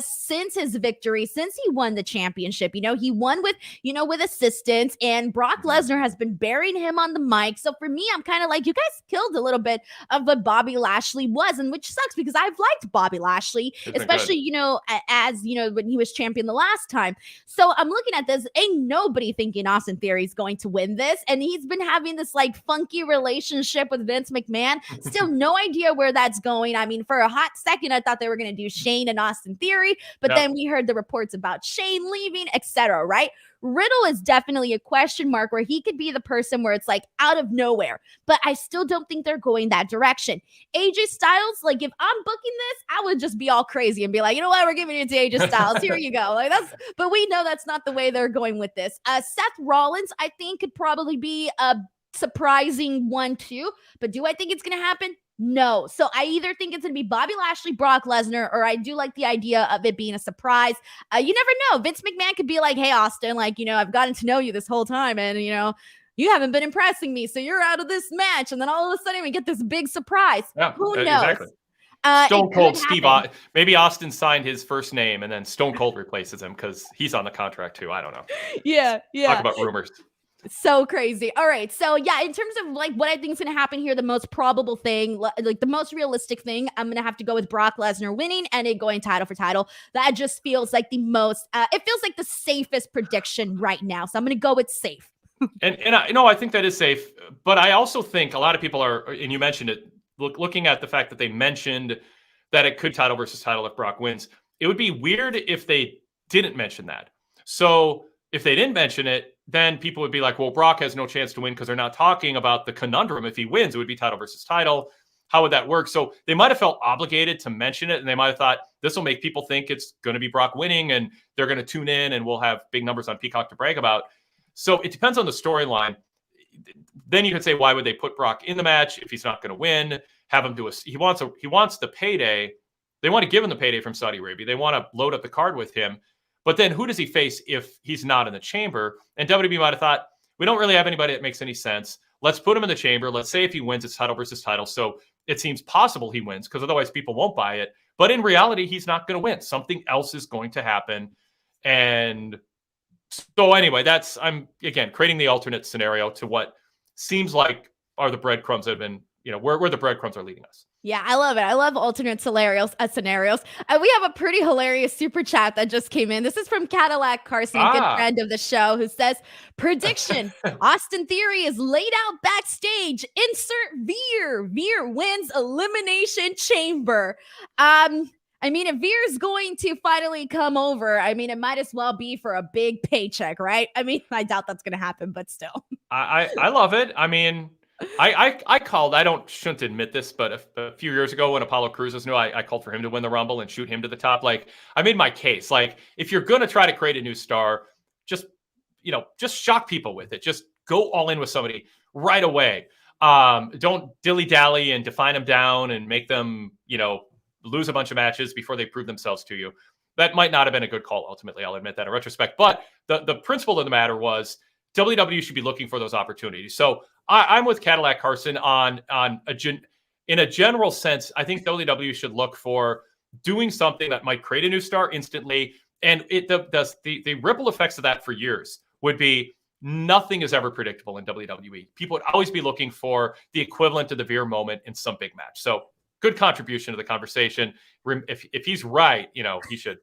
since his victory, since he won the championship. He won with assistance, and Brock Lesnar has been burying him on the mic. So for me, I'm kind of like, you guys killed a little bit of what Bobby Lashley was, and which sucks because I've liked Bobby Lashley, especially, as, when he was champion the last time. So I'm looking at this, ain't nobody thinking Austin Theory is going to win this, and he's been having this like funky relationship with Vince McMahon. Still no idea where that's going. I mean, for a hot second I thought they were going to do Shane and Austin Theory, but then we heard the reports about Shane leaving, etc. Right? Riddle is definitely a question mark where he could be the person where it's like out of nowhere, but I still don't think they're going that direction. AJ Styles, like if I'm booking this, I would just be all crazy and be like, you know what, we're giving it to AJ Styles. Here you go. Like but we know that's not the way they're going with this. Seth Rollins, I think, could probably be a surprising one too, but do I think it's going to happen? No. So I either think it's going to be Bobby Lashley, Brock Lesnar, or I do like the idea of it being a surprise. You never know. Vince McMahon could be like, hey, Austin, like, I've gotten to know you this whole time and, you haven't been impressing me. So you're out of this match. And then all of a sudden we get this big surprise. Yeah, who knows? Exactly. Stone Cold Steve, maybe Austin signed his first name and then Stone Cold replaces him because he's on the contract too. I don't know. Yeah. Talk about rumors. So crazy. All right. So yeah, in terms of like what I think is going to happen here, the most probable thing, like the most realistic thing, I'm going to have to go with Brock Lesnar winning and it going title for title. That just feels like the most, it feels like the safest prediction right now. So I'm going to go with safe. and I think that is safe, but I also think a lot of people are, and you mentioned it, looking at the fact that they mentioned that it could title versus title if Brock wins. It would be weird if they didn't mention that. So if they didn't mention it, then people would be like, well, Brock has no chance to win because they're not talking about the conundrum. If he wins, it would be title versus title. How would that work? So they might have felt obligated to mention it, and they might have thought this will make people think it's going to be Brock winning, and they're going to tune in, and we'll have big numbers on Peacock to brag about. So it depends on the storyline. Then you could say, why would they put Brock in the match if he's not going to win? Have him do he wants the payday. They want to give him the payday from Saudi Arabia. They want to load up the card with him. But then who does he face if he's not in the chamber? And WWE might have thought, we don't really have anybody that makes any sense. Let's put him in the chamber. Let's say if he wins, it's title versus title. So it seems possible he wins because otherwise people won't buy it. But in reality, he's not going to win. Something else is going to happen. And so anyway, I'm, again, creating the alternate scenario to what seems like are the breadcrumbs that have been, where the breadcrumbs are leading us. Yeah, I love it. I love alternate scenarios. We have a pretty hilarious super chat that just came in. This is from Cadillac Carson, a good friend of the show, who says, prediction, Austin Theory is laid out backstage. Insert Veer. Veer wins Elimination Chamber. I mean, if Veer's going to finally come over, I mean, it might as well be for a big paycheck, right? I mean, I doubt that's going to happen, but still. I love it. I mean, I called. Shouldn't admit this, but a few years ago when Apollo Crews was new, I called for him to win the Rumble and shoot him to the top. Like, I made my case. Like, if you're gonna try to create a new star, just just shock people with it. Just go all in with somebody right away. Don't dilly dally and define them down and make them lose a bunch of matches before they prove themselves to you. That might not have been a good call. Ultimately, I'll admit that in retrospect. But the principle of the matter was WWE should be looking for those opportunities. So I'm with Cadillac Carson in a general sense. I think WWE should look for doing something that might create a new star instantly, and the ripple effects of that for years would be nothing is ever predictable in WWE. People would always be looking for the equivalent to the Veer moment in some big match. So good contribution to the conversation. If he's right, he should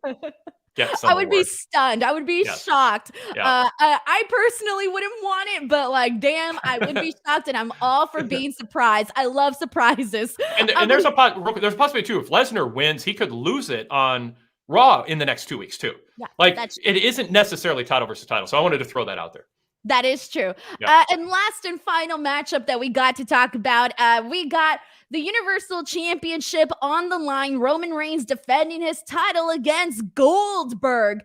get some. I would be stunned. I would be shocked. Yeah. I personally wouldn't want it, but like, damn, I would be shocked, and I'm all for being surprised. I love surprises. And there's a possibility too. If Lesnar wins, he could lose it on Raw in the next 2 weeks too. Yeah, like it isn't necessarily title versus title. So I wanted to throw that out there. That is true. Yeah. And last and final matchup that we got to talk about, we got the Universal Championship on the line. Roman Reigns defending his title against Goldberg.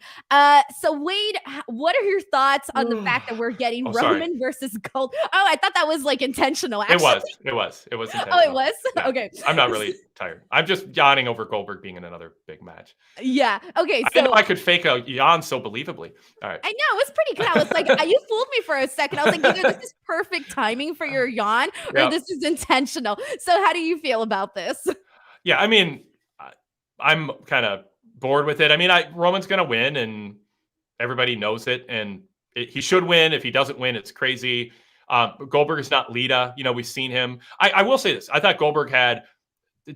So Wade, what are your thoughts on the fact that we're getting Roman versus Gold? Oh, I thought that was like intentional. Actually. It was intentional. Oh, it was? Yeah. Okay. I'm not really tired. I'm just yawning over Goldberg being in another big match. Yeah. Okay. So I didn't know I could fake a yawn so believably. All right. I know, it was pretty good. I was like, you fooled me for a second. I was like, either this is perfect timing for your yawn or this is intentional. So how do you feel about this? Yeah, I mean, I'm kind of bored with it. I mean, Roman's going to win, and everybody knows it, and he should win. If he doesn't win, it's crazy. Goldberg is not Lita. We've seen him. I will say this. I thought Goldberg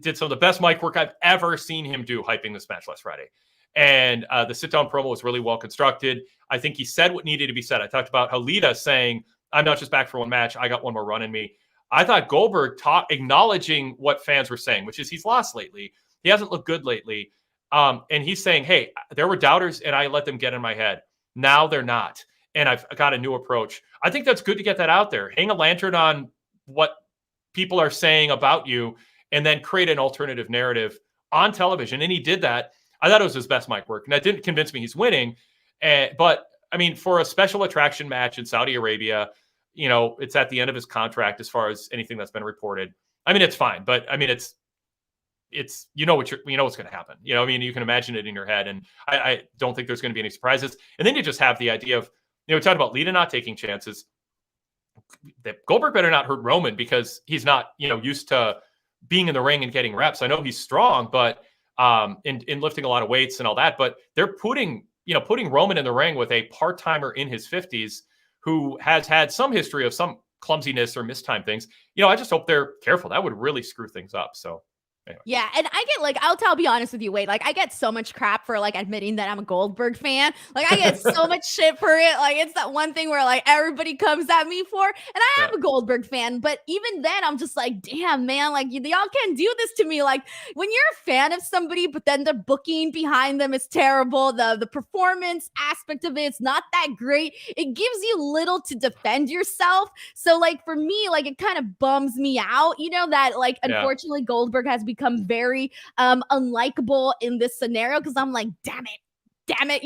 did some of the best mic work I've ever seen him do hyping this match last Friday. And the sit-down promo was really well constructed. I think he said what needed to be said. I talked about how Lita saying, I'm not just back for one match. I got one more run in me. I thought Goldberg acknowledging what fans were saying, which is he's lost lately. He hasn't looked good lately. And he's saying, hey, there were doubters and I let them get in my head. Now they're not. And I've got a new approach. I think that's good to get that out there. Hang a lantern on what people are saying about you and then create an alternative narrative on television. And he did that. I thought it was his best mic work. And that didn't convince me he's winning. But, I mean, for a special attraction match in Saudi Arabia, it's at the end of his contract as far as anything that's been reported. I mean, it's fine. But, I mean, it's what's going to happen. I mean, you can imagine it in your head. And I don't think there's going to be any surprises. And then you just have the idea of, we talked about Lita not taking chances. That Goldberg better not hurt Roman because he's not, used to being in the ring and getting reps. I know he's strong, but in lifting a lot of weights and all that, but they're putting Roman in the ring with a part-timer in his 50s who has had some history of some clumsiness or mistimed things. I just hope they're careful. That would really screw things up. So anyway. Yeah, and I get I'll be honest with you, Wade. I get so much crap for admitting that I'm a Goldberg fan. I get so much shit for it. It's that one thing where everybody comes at me for, and I am a Goldberg fan. But even then, I'm just like, damn, man, y'all can't do this to me. When you're a fan of somebody, but then the booking behind them is terrible. The performance aspect of it's not that great. It gives you little to defend yourself. So for me, it kind of bums me out. That unfortunately Goldberg has become very unlikable in this scenario because I'm like, damn it,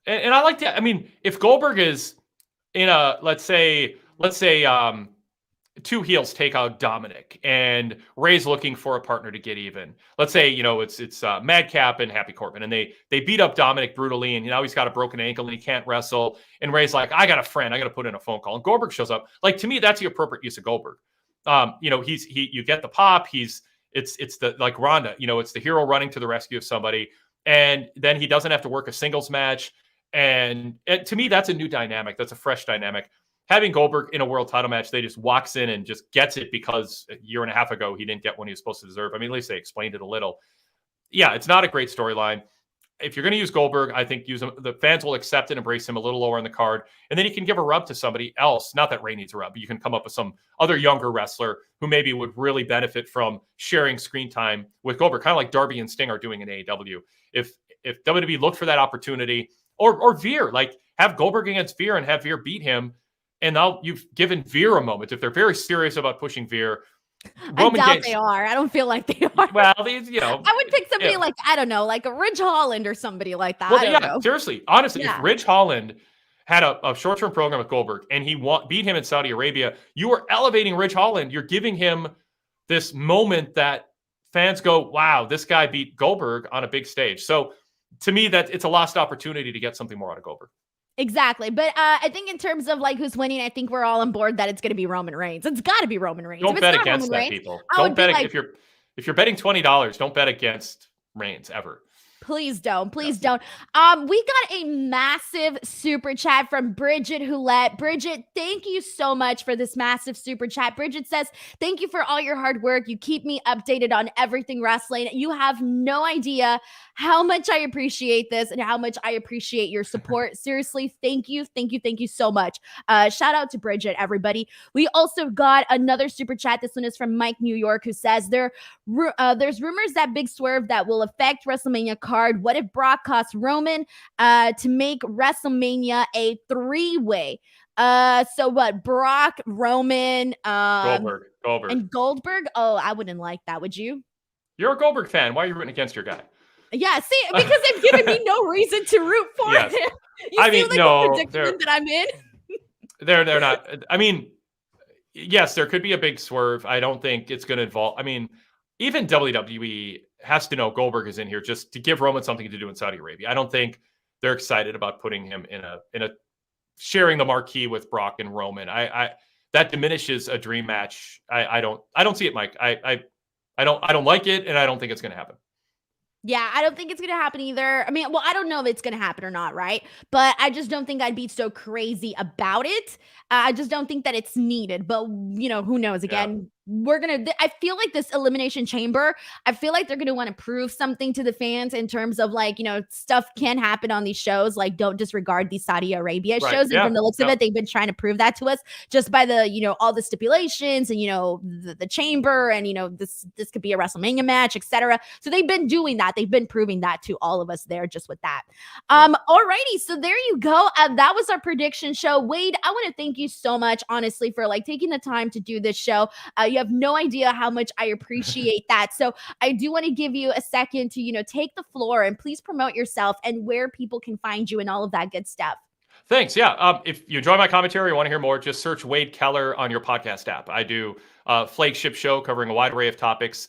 and I like that. I mean, if Goldberg is in a let's say two heels take out Dominic and Rey's looking for a partner to get even. Let's say it's Madcap and Happy Corbin and they beat up Dominic brutally and now he's got a broken ankle and he can't wrestle and Rey's like, I got a friend, I got to put in a phone call, and Goldberg shows up. To me, that's the appropriate use of Goldberg. You get the pop. It's the Ronda, it's the hero running to the rescue of somebody. And then he doesn't have to work a singles match. And to me, that's a new dynamic. That's a fresh dynamic. Having Goldberg in a world title match, they just walks in and just gets it because a year and a half ago, he didn't get one he was supposed to deserve. I mean, at least they explained it a little. Yeah, it's not a great storyline. If you're going to use Goldberg, I think use him. The fans will accept and embrace him a little lower in the card. And then you can give a rub to somebody else. Not that Rey needs a rub, but you can come up with some other younger wrestler who maybe would really benefit from sharing screen time with Goldberg, kind of like Darby and Sting are doing in AEW. If WWE looked for that opportunity, or Veer, have Goldberg against Veer and have Veer beat him, and now you've given Veer a moment. If they're very serious about pushing Veer, I doubt they are. I don't feel like they are. Well, these, you know, I would pick somebody like, I don't know, like a Ridge Holland or somebody like that. Well, I don't know. Seriously, honestly, if Ridge Holland had a short-term program with Goldberg and he beat him in Saudi Arabia, you are elevating Ridge Holland. You're giving him this moment that fans go, wow, this guy beat Goldberg on a big stage. So to me, that it's a lost opportunity to get something more out of Goldberg. Exactly. But I think in terms of like who's winning, I think we're all on board that it's going to be Roman Reigns. It's got to be Roman Reigns. Don't bet against that, people. Don't bet if you're betting $20, don't bet against Reigns ever. Please don't. Please don't. We got a massive super chat from Bridget Houlette. Bridget, thank you so much for this massive super chat. Bridget says, thank you for all your hard work. You keep me updated on everything wrestling. You have no idea how much I appreciate this and how much I appreciate your support. Seriously, thank you. Thank you. Thank you so much. Shout out to Bridget, everybody. We also got another super chat. This one is from Mike New York, who says there's rumors that Big Swerve that will affect WrestleMania card. What if Brock costs Roman to make WrestleMania a 3-way? So what? Brock, Roman, Goldberg, and Goldberg? Oh, I wouldn't like that. Would you? You're a Goldberg fan. Why are you rooting against your guy? Yeah, see, because they've given me no reason to root for him. You see, like, the predicament that I'm in? They're not. I mean, yes, there could be a big swerve. I don't think it's going to involve. I mean, even WWE has to know Goldberg is in here just to give Roman something to do in Saudi Arabia. I don't think they're excited about putting him in a sharing the marquee with Brock and Roman. I that diminishes a dream match. I don't see it, Mike. I don't like it, and I don't think it's going to happen. Yeah, I don't think it's going to happen either. I mean, well, I don't know if it's going to happen or not, right? But I just don't think I'd be so crazy about it. I just don't think that it's needed. But, you know, who knows? Again, I feel like this Elimination Chamber, I feel like they're going to want to prove something to the fans in terms of, like, you know, stuff can happen on these shows. Like, don't disregard these Saudi Arabia shows. And from the looks of it, they've been trying to prove that to us just by the, you know, all the stipulations and, you know, the chamber and, you know, this could be a WrestleMania match, etc. So they've been doing that. They've been proving that to all of us there just with that. Alrighty. So there you go. That was our prediction show. Wade, I want to thank you so much, honestly, for like taking the time to do this show. You have no idea how much I appreciate that. So I do want to give you a second to, you know, take the floor and please promote yourself and where people can find you and all of that good stuff. Thanks. Yeah. If you enjoy my commentary or want to hear more, just search Wade Keller on your podcast app. I do a flagship show covering a wide array of topics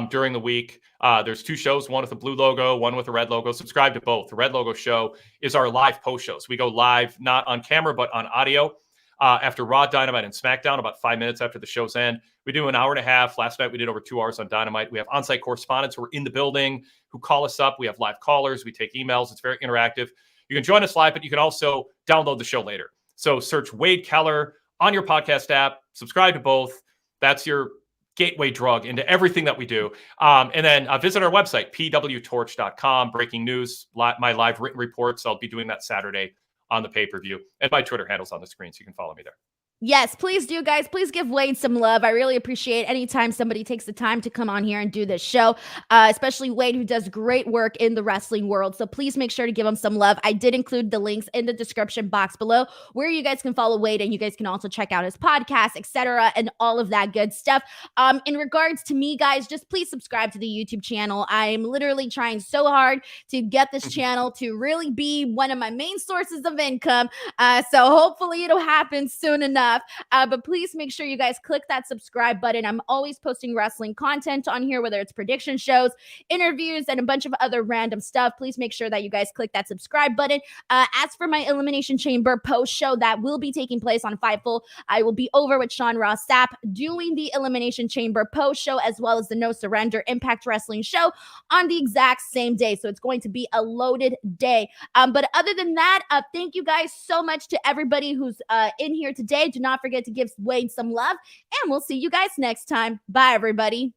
during the week. There's 2 shows, one with a blue logo, one with a red logo. Subscribe to both. The red logo show is our live post shows. We go live, not on camera, but on audio. After Raw, Dynamite, and SmackDown, about 5 minutes after the show's end. We do an hour and a half. Last night, we did over 2 hours on Dynamite. We have on-site correspondents who are in the building who call us up. We have live callers. We take emails. It's very interactive. You can join us live, but you can also download the show later. So search Wade Keller on your podcast app. Subscribe to both. That's your gateway drug into everything that we do. And then visit our website, PWTorch.com. Breaking news, my live written reports. I'll be doing that Saturday on the pay-per-view, and my Twitter handle's on the screen, so you can follow me there. Yes, please do, guys. Please give Wade some love. I really appreciate anytime somebody takes the time to come on here and do this show, especially Wade, who does great work in the wrestling world. So please make sure to give him some love. I did include the links in the description box below where you guys can follow Wade, and you guys can also check out his podcast, etc., and all of that good stuff. In regards to me, guys, just please subscribe to the YouTube channel. I'm literally trying so hard to get this channel to really be one of my main sources of income. So hopefully it'll happen soon enough. But please make sure you guys click that subscribe button. I'm always posting wrestling content on here, whether it's prediction shows, interviews, and a bunch of other random stuff. Please make sure that you guys click that subscribe button. As for my Elimination Chamber post show that will be taking place on Fightful, I will be over with Sean Ross Sapp doing the Elimination Chamber post show as well as the No Surrender Impact Wrestling show on the exact same day. So it's going to be a loaded day. But other than that, thank you guys so much to everybody who's in here today. Do not forget to give Wade some love, and we'll see you guys next time. Bye, everybody.